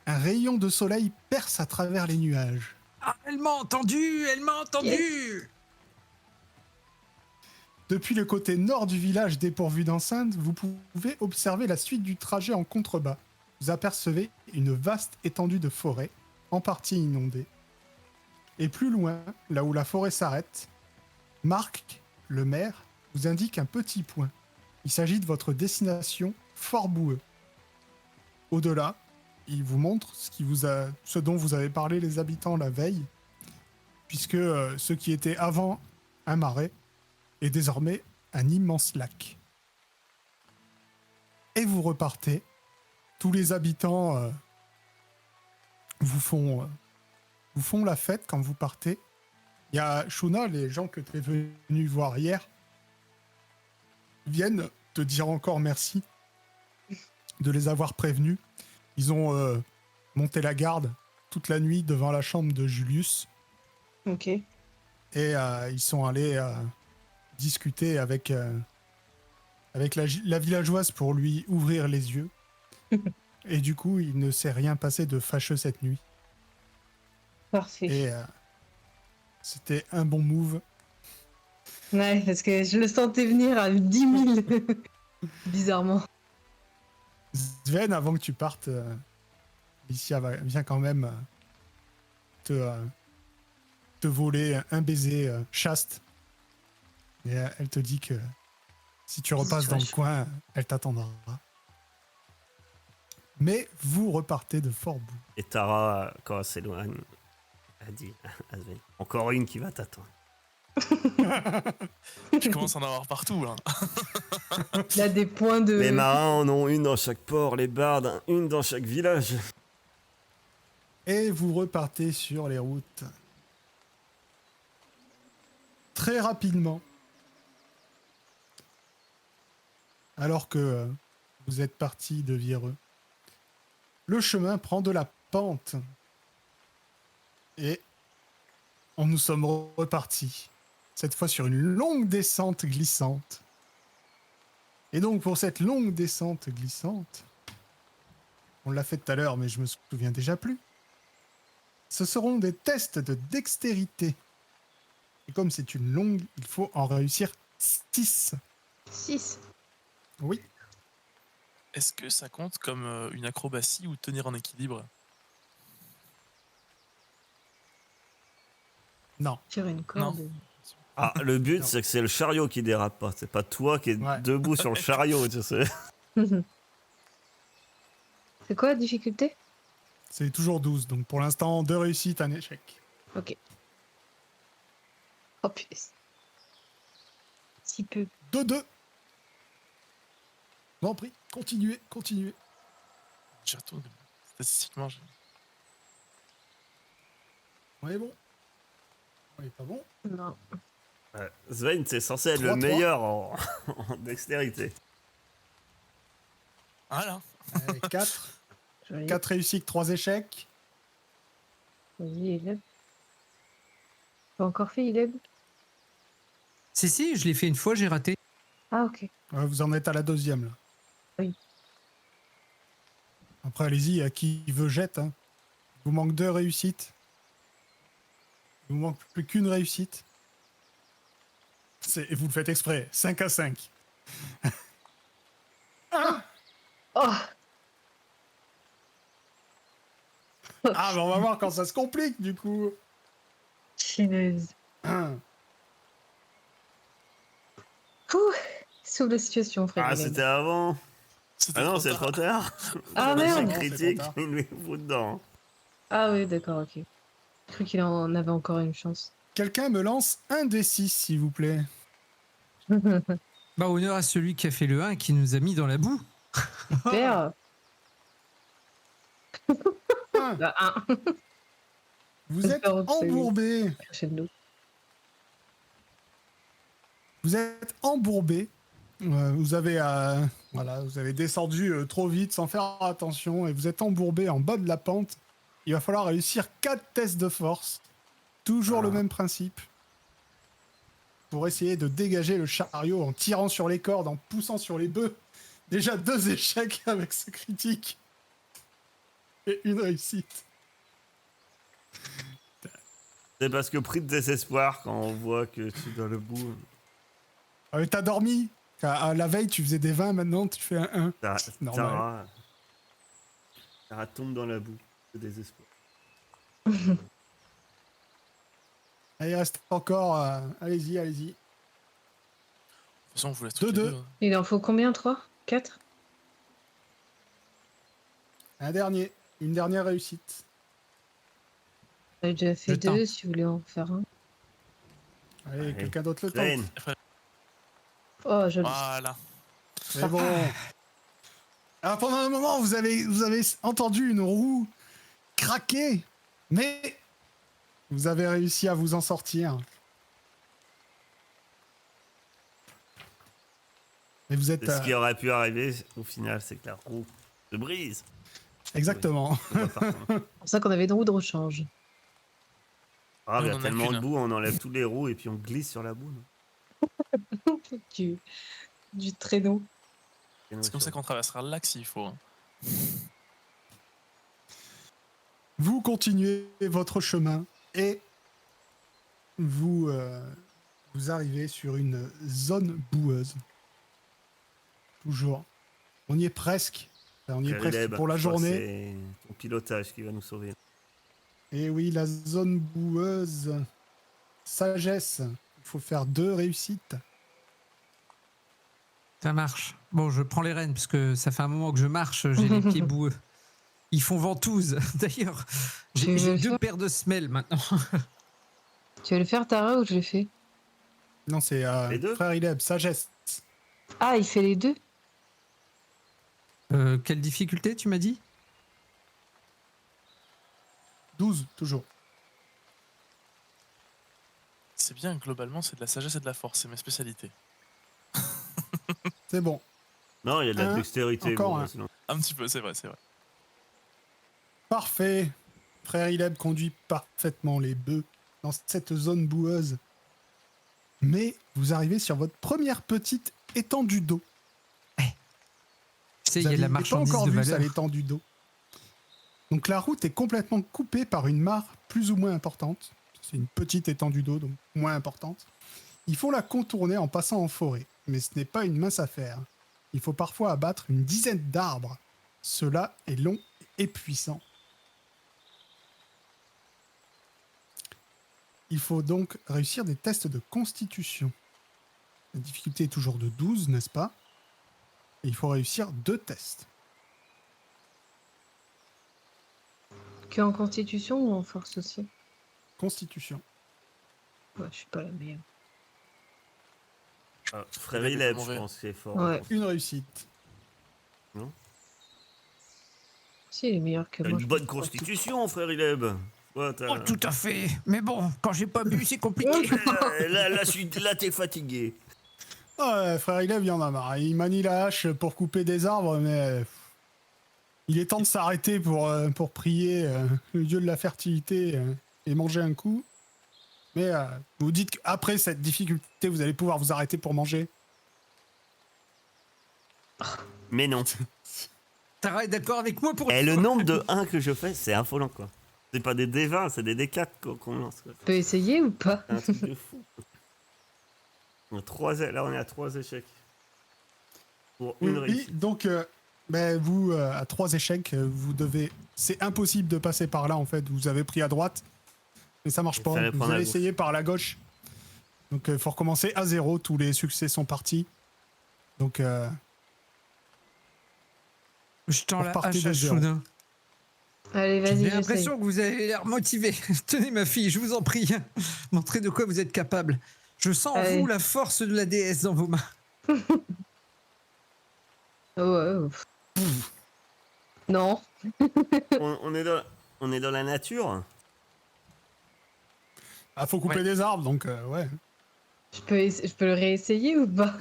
S1: un rayon de soleil perce à travers les nuages.
S4: Ah, elle m'a entendu. Elle m'a entendu.
S1: Depuis le côté nord du village dépourvu d'enceinte, vous pouvez observer la suite du trajet en contrebas. Vous apercevez une vaste étendue de forêt, en partie inondée. Et plus loin, là où la forêt s'arrête, Marc, le maire, vous indique un petit point. Il s'agit de votre destination, Fort Boueux. Au-delà, il vous montre ce dont vous avez parlé les habitants la veille, puisque ce qui était avant un marais est désormais un immense lac. Et vous repartez. Tous les habitants vous font la fête quand vous partez. Il y a Shuna, les gens que tu es venu voir hier, viennent te dire encore merci de les avoir prévenus. Ils ont monté la garde toute la nuit devant la chambre de Julius
S2: Ok.
S1: et ils sont allés discuter avec la villageoise pour lui ouvrir les yeux. Et du coup, il ne s'est rien passé de fâcheux cette nuit.
S2: Parfait.
S1: Et c'était un bon move.
S2: Ouais, parce que je le sentais venir à 10 000. Bizarrement.
S1: Sven, avant que tu partes, Alicia vient quand même te voler un baiser chaste. Et elle te dit que si tu repasses dans le coin, elle t'attendra. Mais vous repartez de Fort Boueux.
S3: Et Tara, quand elle s'éloigne, elle dit à Sven, encore une qui va t'attendre.
S5: je commence à en avoir partout. Hein.
S2: Il a des points de.
S3: Les marins en ont une dans chaque port, les bardes, une dans chaque village.
S1: Et vous repartez sur les routes. Très rapidement. Alors que vous êtes parti de Viereux, le chemin prend de la pente. Et nous sommes repartis. Cette fois sur une longue descente glissante. Et donc pour cette longue descente glissante, on l'a fait tout à l'heure, mais je me souviens déjà plus. Ce seront des tests de dextérité. Et comme c'est une longue, il faut en réussir 6.
S2: 6.
S1: Oui.
S5: Est-ce que ça compte comme une acrobatie ou tenir en équilibre?
S1: Non.
S2: Tirer une corde.
S3: Ah, le but,
S1: Non.
S3: c'est que c'est le chariot qui dérape pas. C'est pas toi qui es
S1: Ouais.
S3: debout sur le chariot, tu sais.
S2: C'est quoi la difficulté?
S1: C'est toujours 12. Donc pour l'instant, 2 réussites, un échec.
S2: Ok. Oh putain. Si peu.
S1: 2-2. Bon prix. Continuez.
S5: J'y retourne. Statistiquement,
S1: On est bon. On est pas bon.
S2: Non.
S3: Sven, c'est censé être le
S1: 3-3.
S3: meilleur en dextérité.
S5: Voilà.
S1: Allez, 4.
S2: Joli.
S1: 4 réussites, 3 échecs.
S2: Vas-y, Ileb. Pas encore fait, Ileb?
S4: Si, je l'ai fait une fois, j'ai raté.
S2: Ah, ok.
S1: Vous en êtes à la deuxième, là.
S2: Oui.
S1: Après, allez-y, à qui veut jette. Hein. Il vous manque 2 réussites. Il vous manque plus qu'une réussite. Et vous le faites exprès. 5 à 5.
S2: Oh!
S1: Ah, mais on va voir quand ça se complique, du coup.
S2: Chineuse.
S1: Ah,
S2: Ouh! Sauve la situation, frère.
S3: Ah,
S2: Ileb.
S3: c'était avant.
S5: C'était
S3: Ah non,
S5: trop
S3: c'est
S5: tard.
S3: trop tard.
S2: Ah,
S3: C'est
S2: merde.
S3: critique,
S1: Non, c'est trop tard.
S3: il lui fout dedans.
S2: Ah oui, d'accord, ok. J'ai cru qu'il en avait encore une chance.
S1: Quelqu'un me lance un des 6, s'il vous plaît.
S4: Bah, honneur à celui qui a fait le 1 et qui nous a mis dans la boue.
S2: Super.
S1: Ah,
S2: Bah, un.
S1: vous êtes
S2: J'espère que c'est-
S1: embourbé.
S2: Chercher de l'eau.
S1: Vous êtes embourbé. Vous avez, vous avez descendu trop vite sans faire attention et vous êtes embourbé en bas de la pente. Il va falloir réussir 4 tests de force. Toujours le même principe. Pour essayer de dégager le chariot en tirant sur les cordes, en poussant sur les bœufs. Déjà 2 échecs avec ce critique. Et une réussite.
S3: C'est parce que pris de désespoir quand on voit que tu es dans le bout.
S1: T'as dormi. À la veille, tu faisais des 20, maintenant tu fais un 1. Normal.
S3: Tara tombe dans la boue de désespoir.
S1: Il reste encore. Allez-y, allez-y.
S5: De toute façon, on vous laisse tous les
S1: 2-2.
S5: deux. Hein.
S2: Il en faut combien? 3? 4?
S1: Un dernier. Une dernière réussite.
S2: J'avais déjà fait
S4: Le temps.
S2: 2 si vous voulez en faire un.
S1: Allez,
S3: Allez.
S1: quelqu'un d'autre le
S3: Sven,
S1: tente.
S2: Oh, joli.
S5: Voilà.
S1: C'est bon. Alors pendant un moment, vous avez entendu une roue craquer, mais vous avez réussi à vous en sortir. Et vous êtes...
S3: c'est ce qui aurait pu arriver au final, c'est que la roue se brise.
S1: Exactement.
S3: On va faire ça.
S2: C'est pour ça qu'on avait une roue de rechange.
S3: Ah, il y
S5: On
S3: a
S5: en a
S3: tellement
S5: qu'une.
S3: de boue, on enlève tous les roues et puis on glisse sur la boue. non
S2: Du traîneau.
S5: C'est comme ça qu'on traversera le lac s'il faut. Hein.
S1: Vous continuez votre chemin et vous arrivez sur une zone boueuse. Toujours. On y est presque. Enfin, on y est
S3: Frère
S1: presque
S3: Ileb,
S1: pour la
S3: je crois que
S1: journée.
S3: C'est ton pilotage qui va nous sauver.
S1: Et oui, la zone boueuse. Sagesse. Il faut faire 2 réussites.
S4: Ça marche. Bon, je prends les rênes parce que ça fait un moment que je marche, j'ai les pieds boueux. Ils font ventouse. D'ailleurs,
S2: Tu
S4: j'ai
S2: veux le
S4: 2
S2: faire
S4: paires de semelles maintenant.
S2: Tu vas le faire, Tara, ou je le fais?
S1: Non, c'est
S3: Les deux
S1: Frère Ileb, sagesse.
S2: Ah, il fait les deux?
S4: Quelle difficulté, tu m'as dit?
S1: 12, toujours.
S5: C'est bien, globalement, c'est de la sagesse et de la force, c'est mes spécialités.
S1: C'est bon.
S3: Non, il y a de la
S1: Un,
S3: dextérité.
S1: encore
S3: bon,
S1: un.
S3: sinon-
S5: Un petit peu, c'est vrai, c'est vrai.
S1: Parfait. Frère Ileb conduit parfaitement les bœufs dans cette zone boueuse. Mais vous arrivez sur votre première petite étendue d'eau.
S4: Tu sais, il y a
S1: Vous
S4: de la
S1: n'avez pas
S4: marchandise
S1: encore
S4: de
S1: vu ça,
S4: valeur.
S1: l'étendue d'eau. Donc la route est complètement coupée par une mare plus ou moins importante. C'est une petite étendue d'eau, donc moins importante. Il faut la contourner en passant en forêt, mais ce n'est pas une mince affaire. Il faut parfois abattre une dizaine d'arbres. Cela est long et puissant. Il faut donc réussir des tests de constitution. La difficulté est toujours de 12, n'est-ce pas? Et il faut réussir 2 tests.
S2: Que en constitution ou en force aussi?
S1: Constitution.
S2: Ouais, je suis pas la meilleure.
S3: Ah, Frère
S5: Il est
S3: Ileb,
S5: mauvais.
S3: je pense, c'est fort.
S2: Ouais.
S1: Une réussite.
S2: Si, il est meilleur que
S3: T'as
S2: moi.
S3: une
S2: je
S3: bonne
S2: pense.
S3: constitution, Frère Ileb. Ouais, t'as-
S4: Oh, tout à fait. Mais bon, quand j'ai pas bu, c'est compliqué.
S3: Là, t'es fatigué.
S1: Ouais, frère Ilev, il en a marre. Il manie la hache pour couper des arbres, mais il est temps de s'arrêter pour prier le dieu de la fertilité et manger un coup. Mais vous dites qu'après cette difficulté, vous allez pouvoir vous arrêter pour manger.
S3: Mais non.
S4: Tara est d'accord avec moi pour
S3: Et
S4: une
S3: le
S4: fois.
S3: nombre de 1 que je fais, c'est affolant, quoi. C'est pas des D20, c'est des D4 qu'on lance, quoi.
S2: Tu peux essayer ou pas?
S3: C'est un truc de fou. Là, on est à 3 échecs. Pour une
S1: Oui,
S3: réussite.
S1: donc vous, à 3 échecs, vous devez... C'est impossible de passer par là, en fait. Vous avez pris à droite, mais ça marche
S3: Il
S1: pas.
S3: fallait
S1: Vous
S3: prendre à
S1: allez
S3: gauche.
S1: essayer par la gauche. Donc il faut recommencer à 0. Tous les succès sont partis. Donc
S4: Je tends la
S1: Repartez
S4: hache
S1: de
S4: à
S1: zéro.
S4: Choudin.
S2: Allez, vas-y,
S4: J'ai
S2: j'essaye.
S4: l'impression que vous avez l'air motivé. Tenez ma fille, je vous en prie. Montrez de quoi vous êtes capable. Je sens en
S2: Allez.
S4: vous la force de la déesse dans vos mains.
S2: Oh, ouais. Non.
S3: On est dans la nature.
S1: ah, faut couper
S4: Ouais.
S1: des arbres, donc ouais.
S2: Je peux le réessayer ou pas?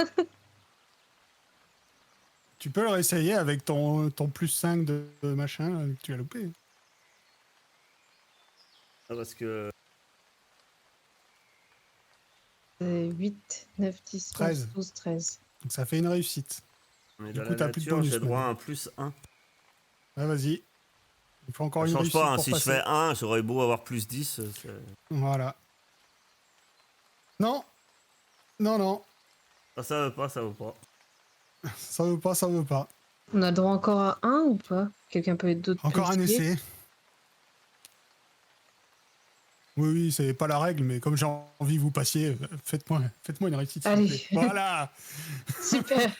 S1: Tu peux le réessayer avec ton plus 5 de machin que tu as loupé.
S3: Ah, parce que
S2: 8, 9, 10,
S1: 13.
S2: 11, 12, 13.
S1: Donc ça fait une réussite.
S3: on est
S1: Du
S3: dans
S1: coup,
S3: la
S1: t'as plus de
S3: nature,
S1: bonus,
S3: j'ai droit à
S1: maintenant.
S3: un plus 1.
S1: Ouais, vas-y. Il faut encore
S3: Ça
S1: une
S3: change
S1: réussite
S3: pas, hein.
S1: pour
S3: Si
S1: passer.
S3: je fais 1, j'aurais beau avoir plus 10.
S1: Voilà. Non. Non, non.
S3: Ça veut pas, ça veut pas.
S1: Ça veut pas, ça veut pas.
S2: On a le droit encore à 1 ou pas? Quelqu'un peut être d'autre?
S1: Encore
S2: peut
S1: un
S2: essayer
S1: essai. Oui, oui, c'est pas la règle, mais comme j'ai envie que vous passiez, faites-moi une réussite. s'il vous
S2: Allez.
S1: plaît. Voilà.
S2: Super.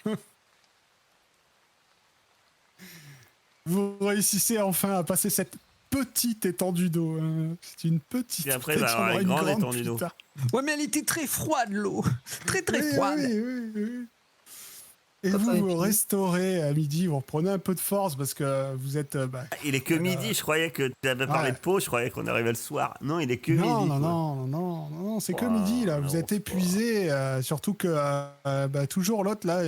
S1: Vous réussissez enfin à passer cette petite étendue d'eau. Hein. C'est une petite.
S3: Et après,
S1: peut-être
S3: il va y avoir
S1: qu'il y
S3: une
S1: aura
S3: grande
S1: grande
S3: étendue
S1: plus
S3: d'eau.
S1: tard.
S4: Ouais, mais elle était très froide, l'eau. Très, très
S1: Oui,
S4: froide.
S1: oui, oui, oui. Et
S2: Quand
S1: vous
S2: on est
S1: vous
S2: fini.
S1: restaurez à midi, vous reprenez un peu de force parce que vous êtes.
S3: Il est que midi, je croyais que tu avais parlé
S1: Ouais.
S3: de pause, je croyais qu'on arrivait le soir. Non, il est que
S1: non,
S3: midi.
S1: non,
S3: quoi.
S1: non, non, non, non, c'est que
S3: Ouah,
S1: midi là. Vous
S3: non,
S1: êtes
S3: c'est pas-
S1: épuisé, surtout que toujours l'autre là,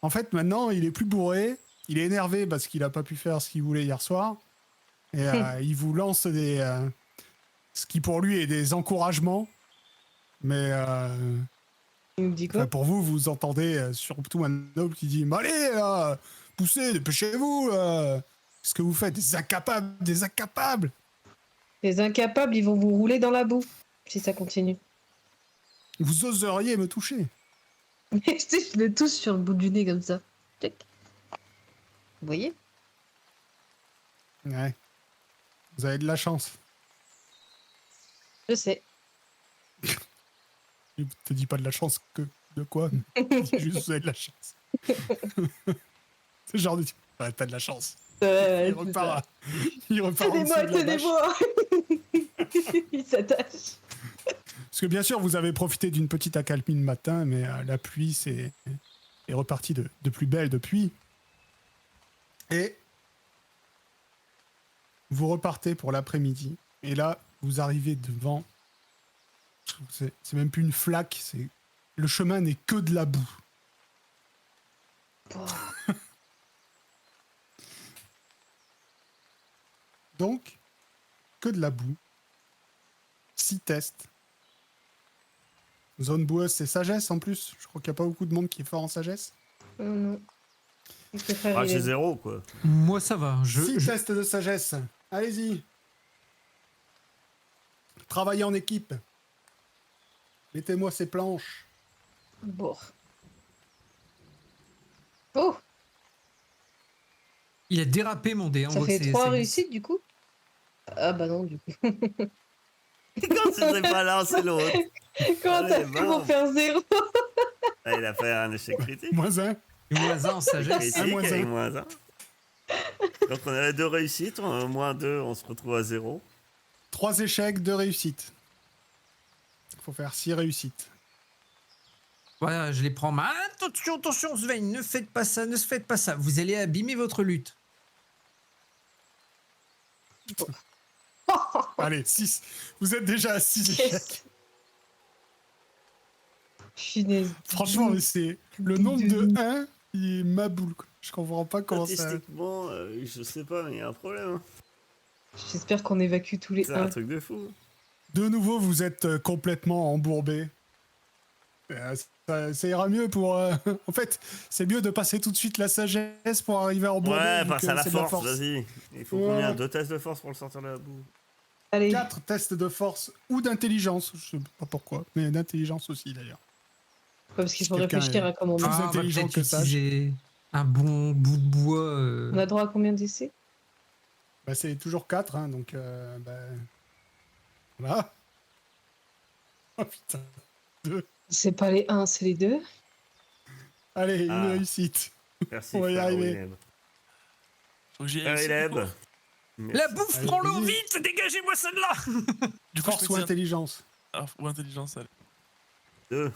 S1: en fait maintenant il est plus bourré, il est énervé parce qu'il a pas pu faire ce qu'il voulait hier soir et il vous lance ce qui pour lui est des encouragements, mais
S2: Il me dit quoi?
S1: enfin, pour vous, vous entendez surtout un noble qui dit « Mais allez, là, poussez, dépêchez-vous Qu'est-ce que vous faites? Des incapables, des incapables !»
S2: Les incapables, ils vont vous rouler dans la boue si ça continue.
S1: Vous oseriez me toucher.
S2: Je le touche sur le bout du nez comme ça. Tac. Vous voyez?
S1: Ouais. Vous avez de la chance.
S2: Je sais.
S1: Je te dis pas de la chance que de quoi. Je dis juste vous avez de la chance. C'est le genre de type. Ouais, t'as de la chance. Il repart. Il repart. en dessous
S2: Tenez-moi,
S1: de la bâche.
S2: tenez-moi. Il s'attache.
S1: Parce que bien sûr, vous avez profité d'une petite accalmie le matin, mais la pluie est repartie de plus belle depuis. Et vous repartez pour l'après-midi. Et là, vous arrivez devant. C'est même plus une flaque. Le chemin n'est que de la boue. Donc, que de la boue. 6 tests. Zone boueuse, c'est sagesse en plus. Je crois qu'il n'y a pas beaucoup de monde qui est fort en sagesse.
S2: Non. Il peut faire
S3: Ah, j'ai
S2: il est-
S3: 0, quoi.
S4: Moi, ça va.
S1: 6 tests de sagesse. Allez-y. Travaillez en équipe. Mettez-moi ces planches.
S2: Bon. Oh,
S4: Il a dérapé mon dé. On
S2: ça
S4: voit
S2: fait
S4: que c'est-
S2: 3
S4: c'est-
S2: réussites du coup? Ah bah non, du coup.
S3: Quand tu sais pas l'un, c'est l'autre.
S2: Comment
S3: Allez,
S2: t'as fait pour
S3: bam.
S2: faire 0?
S3: Ah, il a fait un échec critique.
S1: Moins 1.
S4: Moins un en sagesse.
S3: Critique
S1: moins
S3: et
S1: un.
S3: moins 1. Donc on avait 2 réussites, moins 2, on se retrouve à 0.
S1: 3 échecs, 2 réussites. Il faut faire 6 réussites.
S4: Voilà, je les prends mal. Attention, attention, Sven, ne faites pas ça, ne faites pas ça. Vous allez abîmer votre lutte.
S1: Allez, 6. Vous êtes déjà à 6 échecs.
S2: Yes. Punaise.
S1: Franchement, mais c'est le nombre de 1, il est ma boule. Quoi. Je comprends pas comment ça...
S3: Statistiquement, je sais pas, mais il y a un problème. Hein.
S2: J'espère qu'on évacue tous les
S3: C'est un
S2: 1.
S3: truc de fou.
S1: De nouveau, vous êtes complètement embourbé. Ça ira mieux pour... En fait, c'est mieux de passer tout de suite la sagesse pour arriver à embourbé.
S3: Ouais,
S1: vu
S3: passe
S1: que
S3: à la
S1: c'est de
S3: force, vas-y. Il faut
S1: Ouais.
S3: combien? 2 tests de force pour le sortir de la boue.
S2: Allez,
S1: 4 tests de force ou d'intelligence. Je sais pas pourquoi, mais d'intelligence aussi d'ailleurs.
S2: parce qu'il faut
S1: quelqu'un
S2: réfléchir
S1: est-
S2: à comment on
S1: Plus
S2: met.
S4: on va
S1: intelligent
S4: peut-être
S1: que sage.
S4: utiliser un bon bout de bois.
S2: On a droit à combien d'essais?
S1: Bah, c'est toujours 4, hein, donc... Voilà. Oh putain. 2.
S2: C'est pas les 1, c'est les 2.
S1: Allez, une
S3: Ah.
S1: réussite.
S3: Merci,
S1: On va y
S3: frère
S1: arriver.
S3: Willem.
S5: Faut que j'y aille
S3: Frère
S5: aussi,
S3: Willem.
S5: du coup.
S4: La
S3: Merci.
S4: bouffe,
S1: Allez,
S4: prends-le
S1: vas-y.
S4: vite, dégagez-moi celle-là.
S5: Du coup,
S1: Force
S5: je
S1: ou
S5: peux dire...
S1: intelligence.
S5: Ah, ou intelligence, allez.
S3: 2.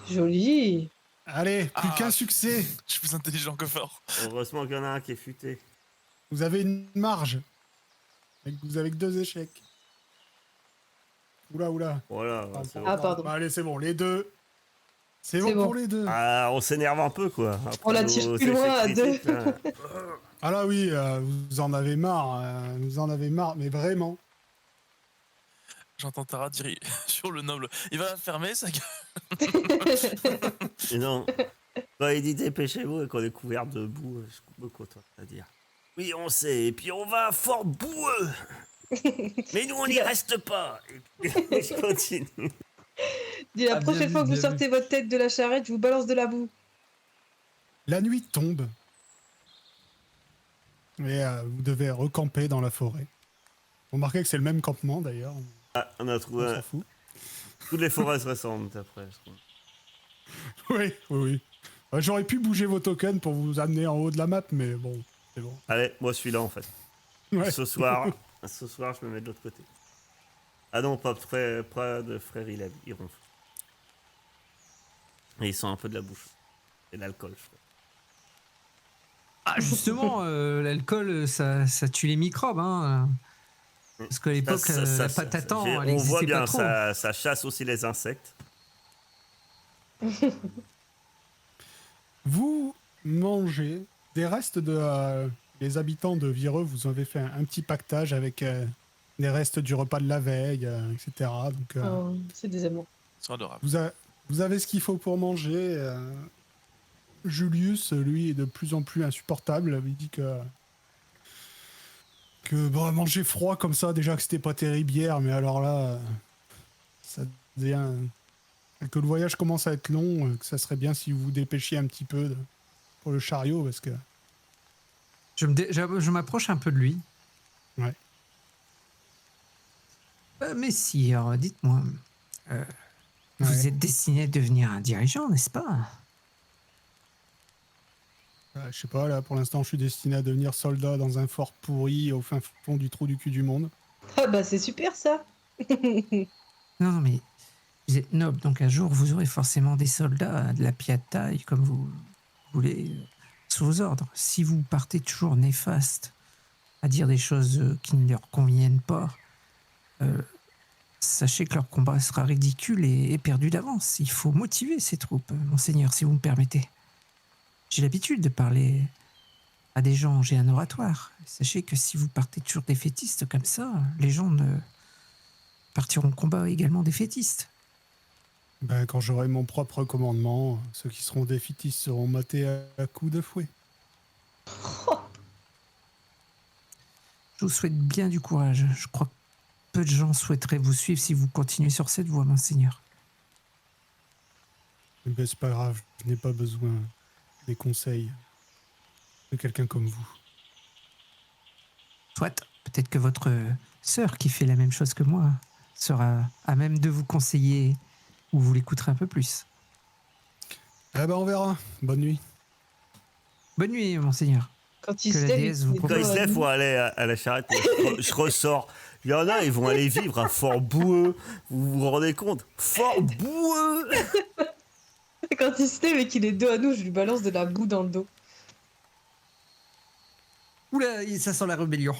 S2: Joli.
S1: Allez, plus
S5: Ah.
S1: qu'un succès.
S5: Je suis plus intelligent que fort.
S3: Heureusement qu'il y en a un qui est futé.
S1: Vous avez une marge. Vous avez que 2 échecs. Oula, oula.
S3: Voilà.
S2: Ah, pardon.
S1: Bah, allez, c'est bon, les 2. C'est
S2: C'est
S1: bon,
S2: bon.
S1: pour les 2.
S3: Ah, on s'énerve un peu, quoi. Après
S2: On la
S3: nos
S2: tire plus loin à
S3: échecs critiques, là.
S1: Ah là, oui, vous en avez marre. Vous en avez marre, mais vraiment.
S5: J'entends Tara dire sur le noble. Il va la fermer, ça gueule.
S3: Et non. Quand il dit dépêchez-vous et qu'on est couvert de boue, je me contente à dire. Oui, on sait, et puis on va à Fort Boueux. Mais nous, on n'y reste pas. Et puis, je continue.
S2: Dis, la
S4: Ah, bien
S2: prochaine
S4: vu,
S2: fois que vous
S4: bien vu.
S2: sortez votre tête de la charrette, je vous balance de la boue.
S1: La nuit tombe. Et vous devez recamper dans la forêt. Vous remarquez que c'est le même campement, d'ailleurs.
S3: Ah, on a
S1: On
S3: trouvé
S1: s'en fout.
S3: toutes les forêts se ressemblent après. Je trouve.
S1: Oui, oui, oui. J'aurais pu bouger vos tokens pour vous amener en haut de la map, mais bon, c'est bon.
S3: Allez, moi je suis là en fait.
S1: Ouais.
S3: Ce soir, je me mets de l'autre côté. Ah non, pas près de frère il ronfle. Et ils sont un peu de la bouche. Et de l'alcool, je crois.
S4: Ah, justement, l'alcool, ça tue les microbes. Hein. Parce qu'à l'époque, la pâte à temps, elle
S3: on voit
S4: n'existait
S3: bien,
S4: pas trop.
S3: ça chasse aussi les insectes.
S1: Vous mangez des restes de... les habitants de Vireux, vous avez fait un petit pactage avec des restes du repas de la veille, etc. Donc,
S2: Oh, c'est des amours.
S5: C'est adorable.
S1: vous avez ce qu'il faut pour manger. Julius, lui, est de plus en plus insupportable. Il dit que bon, manger froid comme ça, déjà que c'était pas terrible hier, mais alors là, ça devient... que le voyage commence à être long, que ça serait bien si vous vous dépêchiez un petit peu pour le chariot, parce que...
S4: Je m'approche un peu de lui.
S1: Ouais.
S4: Messire, dites-moi, vous
S1: Ouais.
S4: êtes destiné à devenir un dirigeant, n'est-ce pas?
S1: Je sais pas, là, pour l'instant, je suis destiné à devenir soldat dans un fort pourri au fin fond du trou du cul du monde.
S2: Ah bah c'est super ça.
S4: Non, mais vous êtes noble, donc un jour vous aurez forcément des soldats de la pied à taille, comme vous voulez, sous vos ordres. Si vous partez toujours néfaste à dire des choses qui ne leur conviennent pas, sachez que leur combat sera ridicule et perdu d'avance. Il faut motiver ces troupes, monseigneur, si vous me permettez. J'ai l'habitude de parler à des gens, j'ai un oratoire. Sachez que si vous partez toujours défaitistes comme ça, les gens partiront au combat également défaitistes.
S1: Ben, quand j'aurai mon propre commandement, ceux qui seront défaitistes seront matés à coups de fouet.
S4: Je vous souhaite bien du courage. Je crois que peu de gens souhaiteraient vous suivre si vous continuez sur cette voie, monseigneur.
S1: Ben, c'est pas grave, je n'ai pas besoin des conseils de quelqu'un comme vous.
S4: Soit, peut-être que votre sœur, qui fait la même chose que moi, sera à même de vous conseiller ou vous l'écouterez un peu plus.
S1: Eh ben, on verra. Bonne nuit.
S4: Bonne nuit, monseigneur.
S2: Quand il
S4: Que
S2: se
S4: la
S2: lève,
S4: déesse
S2: il
S4: vous
S2: se
S3: Quand
S2: met
S3: ils se
S2: dos à
S3: lèvent
S2: nous.
S3: pour aller à la charrette, je ressors. Il y en a, ils vont aller vivre à Fort Boueux. Vous vous rendez compte? Fort Boueux.
S2: Quand il se lève et qu'il est dos à nous, je lui balance de la boue dans le dos.
S4: Oula, ça sent la rébellion.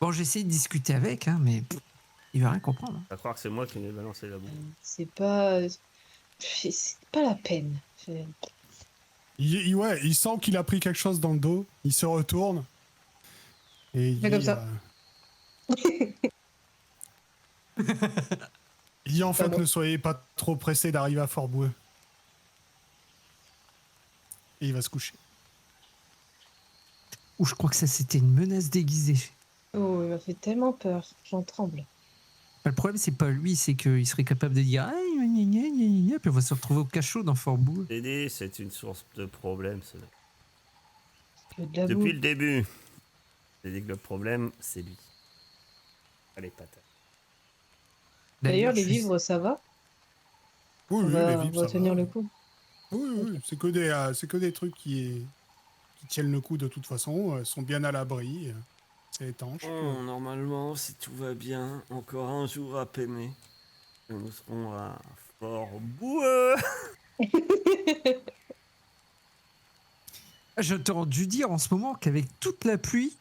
S4: Bon, j'essaie de discuter avec, hein, mais il va rien comprendre.
S3: À croire que c'est moi qui ai balancé la boue.
S2: C'est pas. C'est pas la peine.
S1: Ouais, il sent qu'il a pris quelque chose dans le dos. Il se retourne. Et il
S2: Fais
S1: dit,
S2: comme ça.
S1: il dit en fait,
S2: bon.
S1: ne soyez pas trop pressé d'arriver à Fort-Boueux. Et il va se coucher.
S4: Ou je crois que ça, c'était une menace déguisée.
S2: Oh, il m'a fait tellement peur. J'en tremble.
S4: Le problème, c'est pas lui, c'est qu'il serait capable de dire ah, gna, gna, gna, gna, gna, puis on va se retrouver au cachot dans Fort-Boueux.
S3: J'ai dit, c'est une source de problème.
S2: Que de la boue.
S3: Depuis le début, j'ai dit que le problème, c'est lui. Allez, patate.
S2: D'ailleurs, les
S4: je suis-
S2: vivres, ça va?
S1: Oui,
S2: On
S1: oui,
S2: va,
S1: les
S2: on
S1: vivres,
S2: va
S1: ça
S2: tenir
S1: va.
S2: le coup.
S1: Oui, oui, c'est que des trucs qui tiennent le coup de toute façon, sont bien à l'abri, c'est étanche.
S3: Oh, normalement, si tout va bien, encore un jour à peiner. Et nous serons à Fort-Boueux.
S4: J'ai entendu dire en ce moment qu'avec toute la pluie,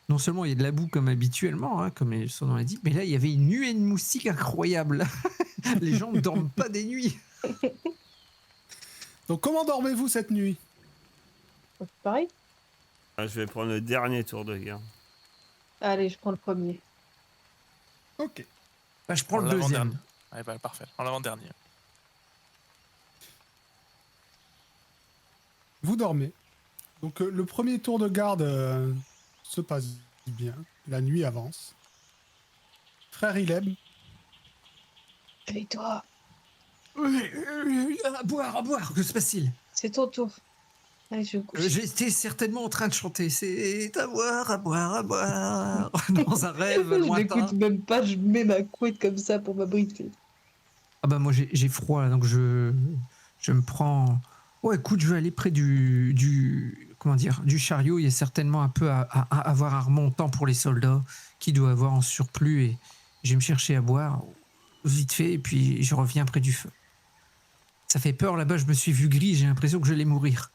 S4: non seulement il y a de la boue comme habituellement, hein, comme son nom l'a dit, mais là il y avait une nuée de moustiques incroyable. Les gens ne dorment pas des nuits.
S1: Donc comment dormez-vous cette nuit?
S2: Pareil?
S3: Ah, je vais prendre le dernier tour de garde.
S2: Allez, je prends le premier.
S1: Ok.
S4: Bah, je prends
S5: En
S4: le deuxième.
S5: l'avant-dernier. Ouais, bah, parfait. En l'avant-dernier.
S1: Vous dormez. Donc le premier tour de garde se passe bien. La nuit avance. Frère Ileb,
S2: Réveille-toi.
S4: À boire, que se passe-t-il?
S2: C'est ton tour. Allez, je me couche.
S4: J'étais certainement en train de chanter. C'est à boire, dans un rêve
S2: Je
S4: lointain.
S2: n'écoute même pas, je mets ma couette comme ça pour m'abriter.
S4: Ah bah moi j'ai froid là, donc je me prends. Oh écoute, je vais aller près du comment dire, du chariot. Il y a certainement un peu à avoir un remontant pour les soldats qui doit avoir en surplus, et je vais me chercher à boire vite fait et puis je reviens près du feu. Ça fait peur là-bas, je me suis vu gris, j'ai l'impression que je vais mourir.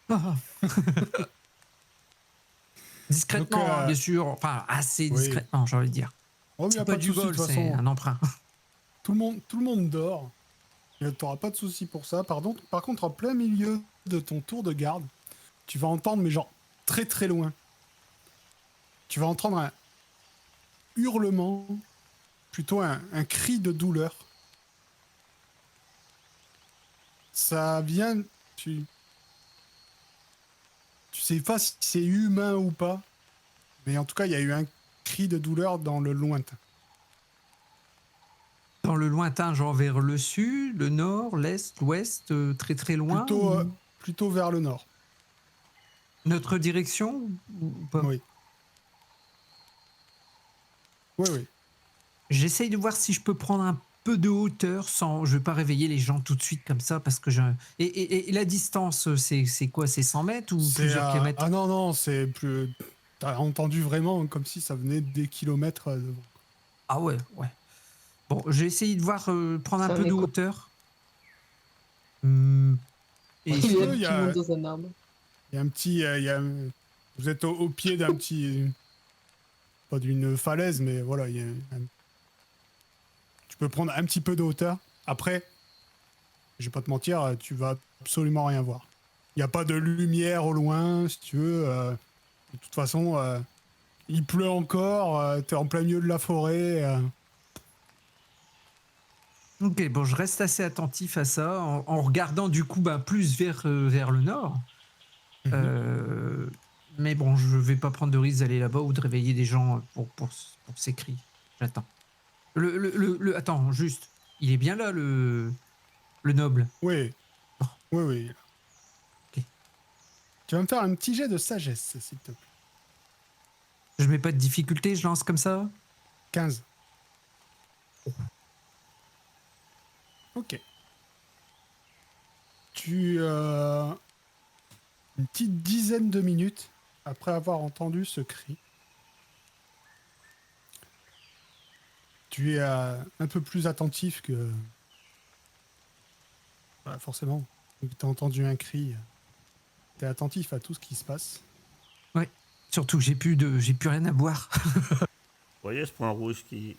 S4: Discrètement,
S1: Donc,
S4: hein, bien sûr, enfin assez
S1: oui.
S4: discrètement, j'ai envie de dire.
S1: oh, mais y a
S4: C'est
S1: pas
S4: pas
S1: de
S4: du
S1: souci, de
S4: vol,
S1: toute
S4: c'est
S1: façon.
S4: un emprunt.
S1: Tout le monde dort. Tu n'auras pas de souci pour ça. Par contre, en plein milieu de ton tour de garde, tu vas entendre, mais genre très très loin, tu vas entendre un hurlement, plutôt un cri de douleur. Ça vient, tu sais pas si c'est humain ou pas, mais en tout cas, il y a eu un cri de douleur dans le lointain.
S4: Dans le lointain, genre vers le sud, le nord, l'est, l'ouest, très très loin.
S1: Plutôt vers le nord.
S4: Notre direction ou pas?
S1: Oui. Oui, oui.
S4: J'essaye de voir si je peux prendre un peu de hauteur sans. Je vais pas réveiller les gens tout de suite comme ça parce que je. Et la distance, c'est quoi? C'est 100 mètres ou plusieurs kilomètres?
S1: Ah non, non, c'est plus. T'as entendu vraiment comme si ça venait des kilomètres devant.
S4: Ah ouais, ouais. Bon, j'ai essayé de voir, prendre un
S2: Ça
S4: peu de
S2: m'écoute.
S4: hauteur. Et
S1: Ouais,
S2: Il y a
S1: il y
S2: tout
S1: a-
S2: le monde dans un arbre.
S1: Il y a un petit. Vous êtes au pied d'un petit. Pas d'une falaise, mais voilà. Tu peux prendre un petit peu de hauteur. Après, je vais pas te mentir, tu vas absolument rien voir. Il n'y a pas de lumière au loin, si tu veux. De toute façon, il pleut encore. T'es en plein milieu de la forêt.
S4: Ok, bon, je reste assez attentif à ça en regardant du coup plus vers le nord. Mais bon, je vais pas prendre de risque d'aller là-bas ou de réveiller des gens pour ces cris. J'attends. Attends, juste. Il est bien là, le noble.
S1: Oui. Oui, oui.
S4: Ok.
S1: Tu vas me faire un petit jet de sagesse, s'il te plaît.
S4: Je mets pas de difficulté, je lance comme ça.
S1: 15. Ok. Une petite dizaine de minutes après avoir entendu ce cri, tu es un peu plus attentif que... Voilà, forcément, tu as entendu un cri, tu es attentif à tout ce qui se passe.
S4: Surtout que j'ai plus rien à boire.
S3: Vous voyez ce point rouge qui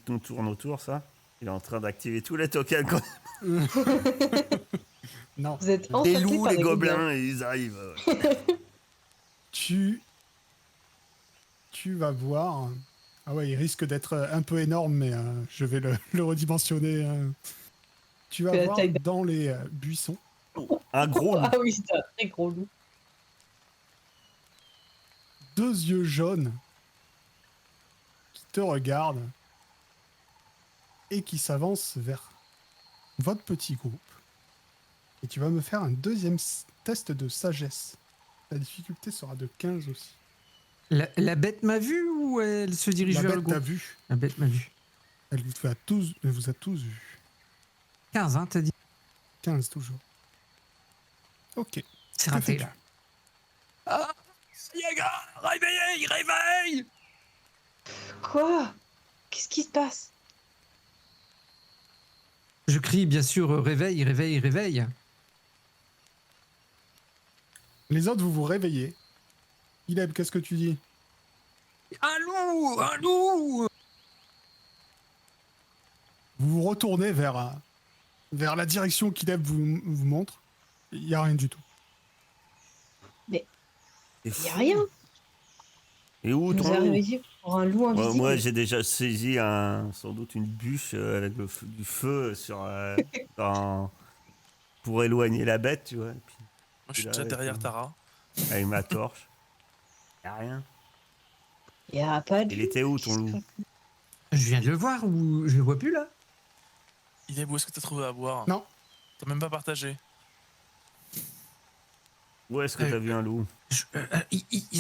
S3: tourne autour, ça? Il est en train d'activer tous les tokens.
S1: Non.
S2: Vous êtes
S3: Les
S2: encerclés
S3: loups,
S2: par
S3: les
S2: des
S3: gobelins, et ils arrivent.
S1: Tu vas voir. Ah ouais, il risque d'être un peu énorme, mais je vais le redimensionner. Tu vas
S2: C'est la
S1: voir
S2: taille
S1: dans les buissons
S3: Un gros loup.
S2: Ah oui, c'est un très gros loup.
S1: 2 yeux jaunes qui te regardent et qui s'avancent vers votre petit groupe. Et tu vas me faire un deuxième test de sagesse. La difficulté sera de 15 aussi.
S4: La bête m'a vu ou elle se dirige
S1: La
S4: vers le
S1: bête t'a
S4: groupe?
S1: vu.
S4: La bête m'a vu.
S1: Elle vous a tous vu.
S4: 15, hein, t'as dit?
S1: 15 toujours. Ok.
S4: C'est
S1: Que
S4: raté,
S1: fais-tu?
S4: là. Ah, Yaga, réveillez, réveille!
S2: Quoi? Qu'est-ce qui se passe?
S4: Je crie, bien sûr, réveille, réveille, réveille.
S1: Les autres, vous vous réveillez. Ileb, qu'est-ce que tu dis?
S4: Un loup! Un loup!
S1: Vous vous retournez vers la direction qu'Ileb vous montre. Il n'y a rien du tout.
S2: Il n'y a rien.
S3: Et où
S2: Vous
S3: ton
S2: avez
S3: loup?
S2: réveillé pour un loup invisible.
S3: Moi, j'ai déjà saisi sans doute une bûche avec du feu pour éloigner la bête, tu vois. Et puis,
S5: Moi, je suis
S3: là,
S5: déjà derrière Tara.
S3: avec ma torche. Y'a rien.
S2: Il n'y a pas de
S3: Il
S2: loup.
S3: était où ton loup?
S4: Je viens de le voir ou je le vois plus, là?
S5: Il est où est-ce que t'as trouvé à boire?
S1: Non.
S5: T'as même pas partagé.
S3: Où est-ce que t'as vu un loup?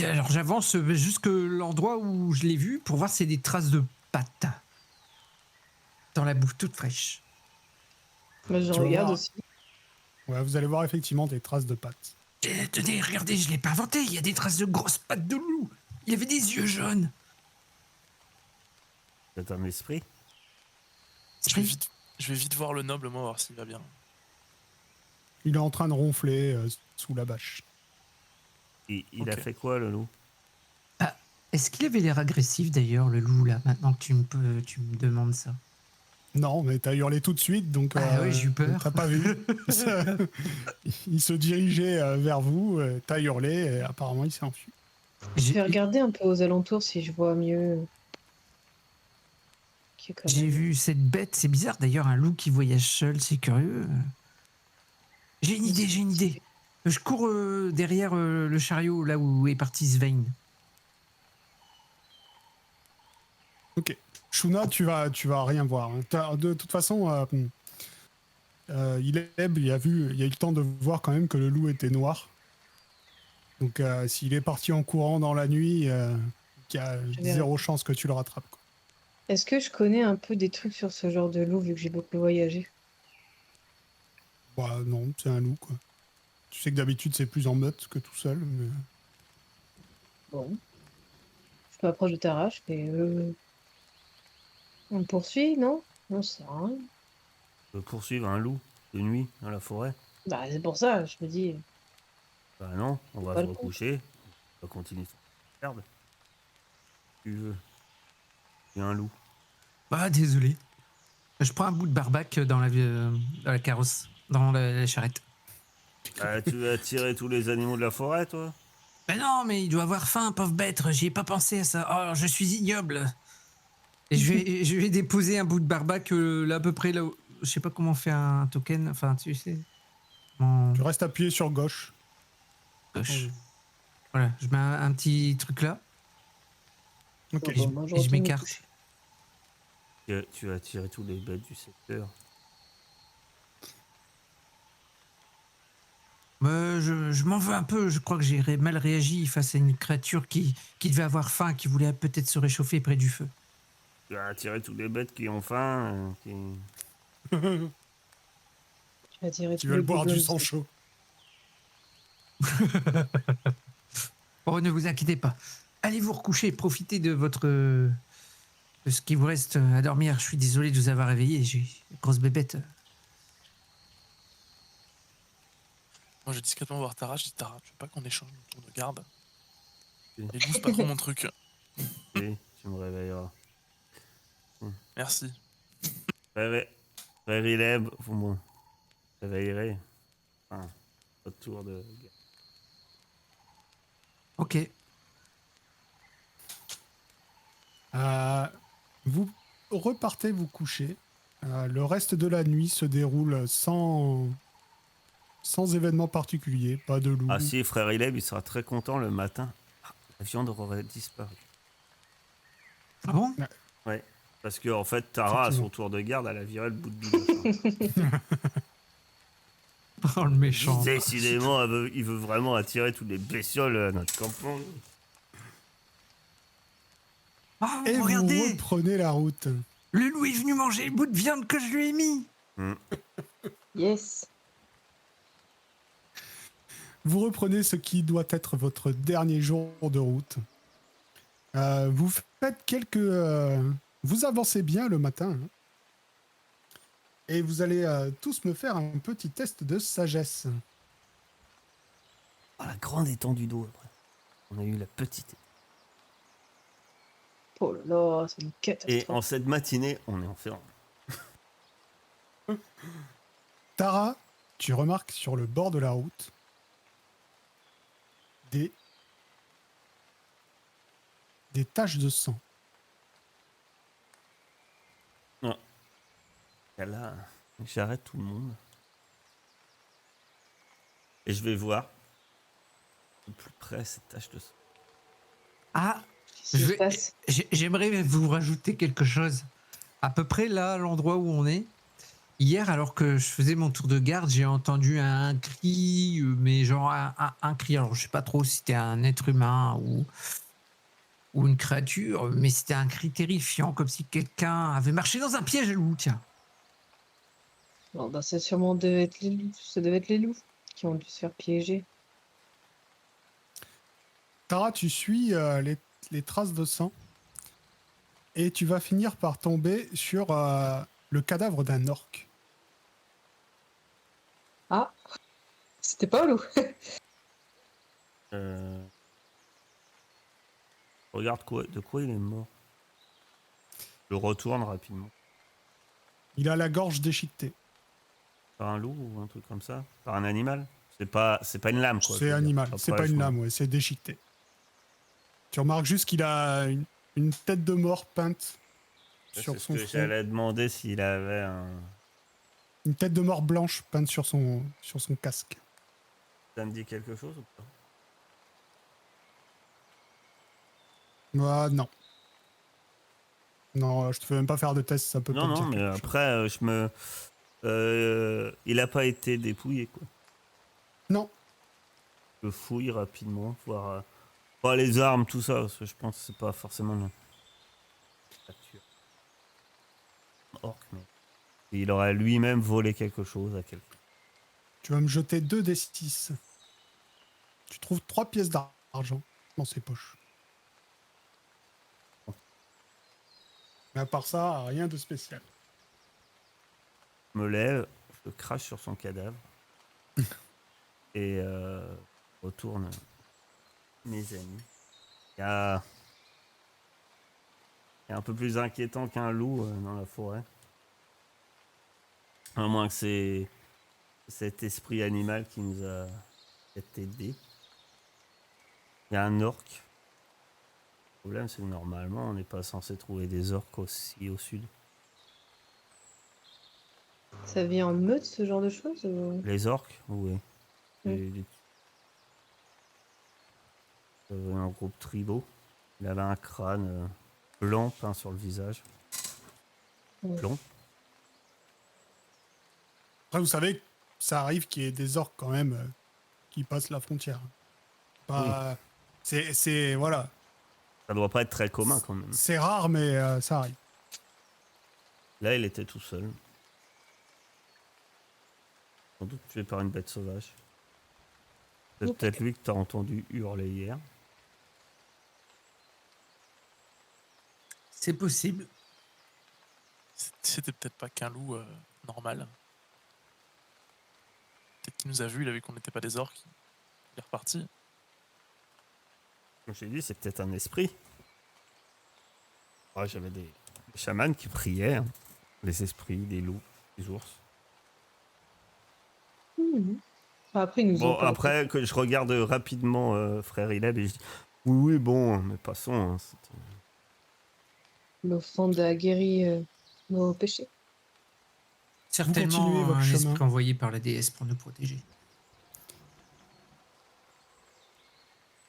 S4: Alors j'avance jusque l'endroit où je l'ai vu pour voir s'il y a des traces de pattes dans la bouffe toute fraîche.
S2: Moi, je
S1: Tu vas
S2: regarde
S1: voir.
S2: aussi.
S1: Ouais, vous allez voir effectivement des traces de pattes.
S4: Tenez, regardez, je l'ai pas inventé. Il y a des traces de grosses pattes de loup. Il avait des yeux jaunes.
S3: C'est un esprit?
S5: Je vais vite voir le noble, moi, voir s'il va bien.
S1: Il est en train de ronfler sous la bâche.
S3: Il a
S5: Ok.
S3: fait quoi, le loup?
S4: Est-ce qu'il avait l'air agressif d'ailleurs, le loup, là, maintenant que tu me demandes ça?
S1: Non, mais t'as hurlé tout de suite, donc
S4: Ah ouais, j'ai eu peur.
S1: t'as pas vu. Il se dirigeait vers vous, t'as hurlé, et apparemment il s'est enfui.
S2: Je vais regarder un peu aux alentours si je vois mieux. Qui est quand
S4: J'ai
S2: même-
S4: vu cette bête, c'est bizarre d'ailleurs, un loup qui voyage seul, c'est curieux. J'ai une idée. Je cours derrière le chariot, là où est parti Svein.
S1: Ok. Shuna, tu vas rien voir. Hein. De toute façon, il a eu le temps de voir quand même que le loup était noir. Donc s'il est parti en courant dans la nuit, il y a
S2: verrai.
S1: 0 chance que tu le rattrapes. Quoi.
S2: Est-ce que je connais un peu des trucs sur ce genre de loup vu que j'ai beaucoup voyagé?
S1: Bah non, c'est un loup quoi. Tu sais que d'habitude c'est plus en meute que tout seul. Mais...
S2: Bon. Je m'approche de Tara, je fais. On me poursuit, non? Non, c'est rien.
S3: Poursuivre un loup de nuit dans la forêt?
S2: Bah, c'est pour ça, je me dis.
S3: Bah non, on va
S2: Pas
S3: se
S2: le coup.
S3: recoucher. On va continuer son merde. Tu veux. Il y a un loup.
S4: Ah, désolé. Je prends un bout de barbac dans la carrosse, dans la charrette.
S3: Tu vas tirer tous les animaux de la forêt, toi?
S4: Ben non, mais il doit avoir faim, pauvre bête. J'y ai pas pensé à ça. Oh, je suis ignoble. Et je vais déposer un bout de barbac là à peu près là où... Je sais pas comment on fait un token. Enfin, tu sais.
S1: Tu restes appuyé sur gauche.
S4: Gauche. Voilà, je mets un petit truc là.
S1: Ok.
S2: Bon, moi,
S4: Et je
S2: retourne me
S4: m'écarte.
S2: coucher.
S3: Tu vas tirer tous les bêtes du secteur.
S4: Je m'en veux un peu. Je crois que j'ai mal réagi face à une créature qui devait avoir faim, qui voulait peut-être se réchauffer près du feu.
S3: Tu vas tirer tous les bêtes qui ont faim.
S2: Tu vas tirer
S1: Tu
S2: tous
S1: veux
S2: les
S1: boire du
S2: gobelins
S1: sang
S2: aussi.
S1: chaud.
S4: Oh, ne vous inquiétez pas. Allez vous recoucher, profitez de de ce qui vous reste à dormir. Je suis désolé de vous avoir réveillé. J'ai une grosse bébête.
S5: Moi, je vais discrètement voir Tara. Je dis Tara, tu veux pas qu'on échange une tour de garde? Les loups, c'est pas trop mon truc.
S3: Oui, tu me réveilleras.
S5: Merci.
S3: Frère Ileb, vous me réveillerez. Enfin, autour de...
S4: Ok.
S1: Vous repartez vous coucher. Le reste de la nuit se déroule sans événement particulier. Pas de loup.
S3: Ah si, frère Ileb, il sera très content le matin. Ah, la viande aurait disparu.
S4: Ah bon?
S3: Ouais, parce que en fait, Tara, à
S1: Effectivement.
S3: son tour de garde, elle a viré le bout de bidoche.
S4: Oh, le méchant.
S3: Décidément, il veut vraiment attirer toutes les bestioles à notre campagne.
S4: Ah,
S1: Et vous
S4: regardez!
S1: reprenez la route.
S4: Le loup est venu manger le bout de viande que je lui ai mis!
S2: Yes.
S1: Vous reprenez ce qui doit être votre dernier jour de route. Vous faites vous avancez bien le matin. Hein. Et vous allez tous me faire un petit test de sagesse.
S3: Ah, la grande étendue d'eau, après. On a eu la petite.
S2: Oh là là, c'est une
S3: Et
S2: catastrophe.
S3: en cette matinée, on est enfermé.
S1: Tara, tu remarques sur le bord de la route des taches de sang.
S3: Et là, j'arrête tout le monde. Et je vais voir de plus près cette tache de sang.
S4: Ah,
S2: Qu'est-ce qui se passe?
S4: j'aimerais vous rajouter quelque chose. À peu près là, l'endroit où on est. Hier, alors que je faisais mon tour de garde, j'ai entendu un cri, mais genre un cri. Alors, je sais pas trop si c'était un être humain ou une créature, mais c'était un cri terrifiant, comme si quelqu'un avait marché dans un piège à loup, tiens.
S2: Bon, bah, ça sûrement devait être les loups. Ça devait être les loups qui ont dû se faire piéger.
S1: Tara, tu suis les traces de sang et tu vas finir par tomber sur le cadavre d'un orque.
S2: Ah, c'était pas au loup.
S3: Regarde de quoi il est mort. Je le retourne rapidement.
S1: Il a la gorge déchiquetée.
S3: Par un loup ou un truc comme ça. Par un animal. C'est pas une lame, quoi. je
S1: C'est
S3: veux dire.
S1: animal,
S3: Après,
S1: c'est pas
S3: je
S1: une
S3: m'en-
S1: lame, ouais, c'est déchiqueté. Tu remarques juste qu'il a une tête de mort peinte
S3: C'est
S1: sur
S3: ce
S1: son
S3: que
S1: front.
S3: j'allais demander s'il avait un...
S1: Une tête de mort blanche peinte sur son casque.
S3: Ça me dit quelque chose ou pas?
S1: Ah, non. Non, je te fais même pas faire de test, ça peut pas
S3: Non,
S1: te
S3: non,
S1: dire
S3: mais
S1: quelque chose.
S3: après, il a pas été dépouillé, quoi.
S1: Non,
S3: Je fouille rapidement, voir les armes, tout ça, parce que je pense que c'est pas forcément une créature. Orc, mais il aurait lui-même volé quelque chose à quelqu'un.
S1: tu vas me jeter 2d6. Tu trouves 3 pièces d'argent dans ses poches. Mais à part ça, rien de spécial.
S3: Je me lève, je crache sur son cadavre et retourne mes amis. Il y a un peu plus inquiétant qu'un loup dans la forêt. À moins que c'est cet esprit animal qui nous a aidés. Il y a un orc. Le problème, c'est que normalement, on n'est pas censé trouver des orques aussi au sud.
S2: Ça vient en meute, ce genre de choses ou...
S3: Les orques, oui.
S2: Oui.
S3: Un groupe tribaux. Il avait un crâne blanc peint sur le visage.
S2: Ouais.
S3: Blond.
S1: Après, vous savez que ça arrive qu'il y ait des orques quand même qui passent la frontière. Pas... C'est voilà.
S3: Ça doit pas être très commun quand même.
S1: C'est rare, mais ça arrive.
S3: Là, il était tout seul. Sans doute tué par une bête sauvage. C'est
S2: Ok.
S3: peut-être lui que t'as entendu hurler hier.
S4: C'est possible.
S5: C'était peut-être pas qu'un loup normal. Peut-être qu'il nous a vus, il a vu qu'on n'était pas des orques. Il est reparti.
S3: Comme je l'ai dit, c'est peut-être un esprit. Ouais, j'avais des chamans qui priaient. Hein. Les esprits, les loups, les ours.
S2: Après, ils nous ont
S3: Bon,
S2: pas
S3: après, que je regarde rapidement Frère Ileb et je dis oui, oui, bon, mais passons. Hein,
S2: l'offrande a guéri nos péchés.
S4: Certainement
S1: continuez votre
S4: un
S1: chemin.
S4: esprit envoyé par la déesse pour nous protéger.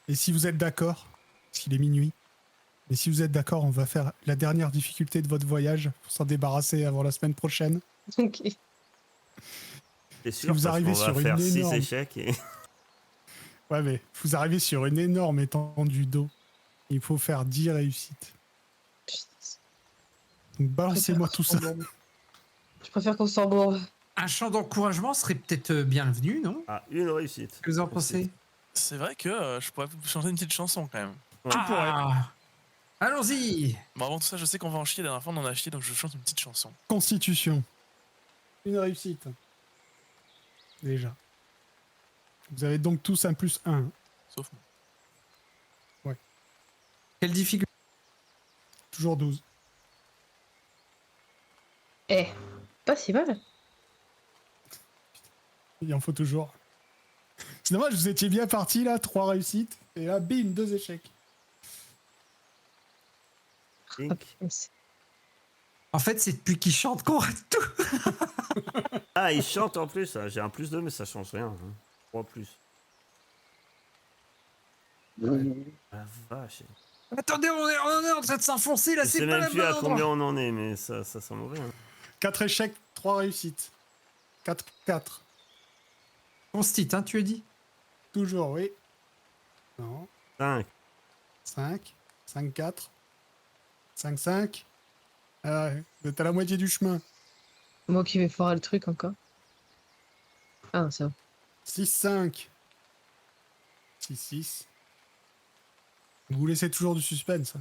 S1: Et si vous êtes d'accord, parce qu'il est minuit, et si vous êtes d'accord, on va faire la dernière difficulté de votre voyage pour s'en débarrasser avant la semaine prochaine.
S2: Ok.
S3: C'est
S1: Si
S3: sûr,
S1: vous
S3: parce
S1: arrivez
S3: qu'on va
S1: sur une
S3: faire 6
S1: énorme...
S3: échecs et...
S1: Ouais, mais vous arrivez sur une énorme étendue d'eau. Il faut faire 10 réussites. Donc balancez-moi tout ça.
S2: Je préfère qu'on s'embourbe.
S4: Un chant d'encouragement serait peut-être bienvenu, non?
S3: Ah, une réussite.
S4: Que vous en pensez?
S5: C'est vrai que je pourrais vous chanter une petite chanson quand même.
S4: Ah, allons-y!
S5: Bon, avant tout ça, je sais qu'on va en chier. La dernière fois, on en a chié, donc je chante une petite chanson.
S1: Constitution. Une réussite. Déjà. Vous avez donc tous un +1.
S5: Sauf moi.
S4: Quelle difficulté?
S1: Toujours 12.
S2: Eh, pas si mal.
S1: Il en faut toujours. C'est dommage, vous étiez bien parti là, 3 réussites. Et là, bim, 2 échecs.
S3: Link.
S4: En fait, c'est depuis qu'il chante qu'on rate tout.
S3: Ah, il chante en plus. Ah, j'ai un +2, mais ça change rien. Hein. 3 plus. Ah, vache.
S4: Attendez, on est en train de s'enfoncer là,
S3: Je
S4: c'est
S3: sais
S4: pas
S3: même
S4: la
S3: plus
S4: bonne
S3: à
S4: endroit.
S3: combien on en est, mais ça sent mauvais. Hein.
S1: 4 échecs, 3 réussites. 4, 4.
S4: Constit, hein, tu as dit?
S1: Toujours, oui. Non.
S3: 5.
S1: 5. 5, 4. 5, 5. Ah ouais, vous êtes à la moitié du chemin.
S2: Moi qui vais foirer le truc encore. Ah, ça va.
S1: 6, 5. 6, 6. Vous laissez toujours du suspense.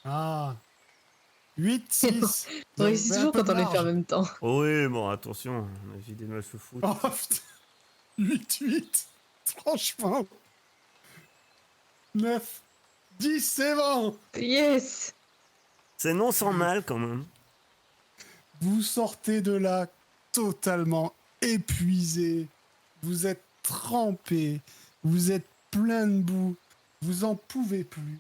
S1: Ah. 8, 6.
S2: On réussit toujours quand on les fait en même temps.
S3: Oh oui, bon, attention. On a vu des matchs de foot.
S1: Oh putain. 8, 8. Franchement. 9. 10, c'est bon.
S2: Yes!
S3: C'est non sans mal quand même.
S1: Vous sortez de là totalement épuisé. Vous êtes trempé. Vous êtes plein de boue. Vous en pouvez plus.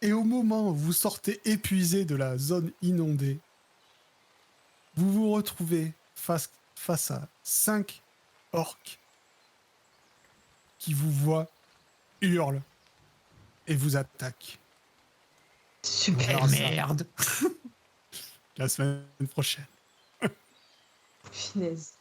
S1: Et au moment où vous sortez épuisé de la zone inondée, vous vous retrouvez face à 5 orques qui vous voient, hurlent et vous attaquent.
S2: Super.
S1: verra ça.
S4: Merde.
S1: La semaine prochaine.
S2: Finesse.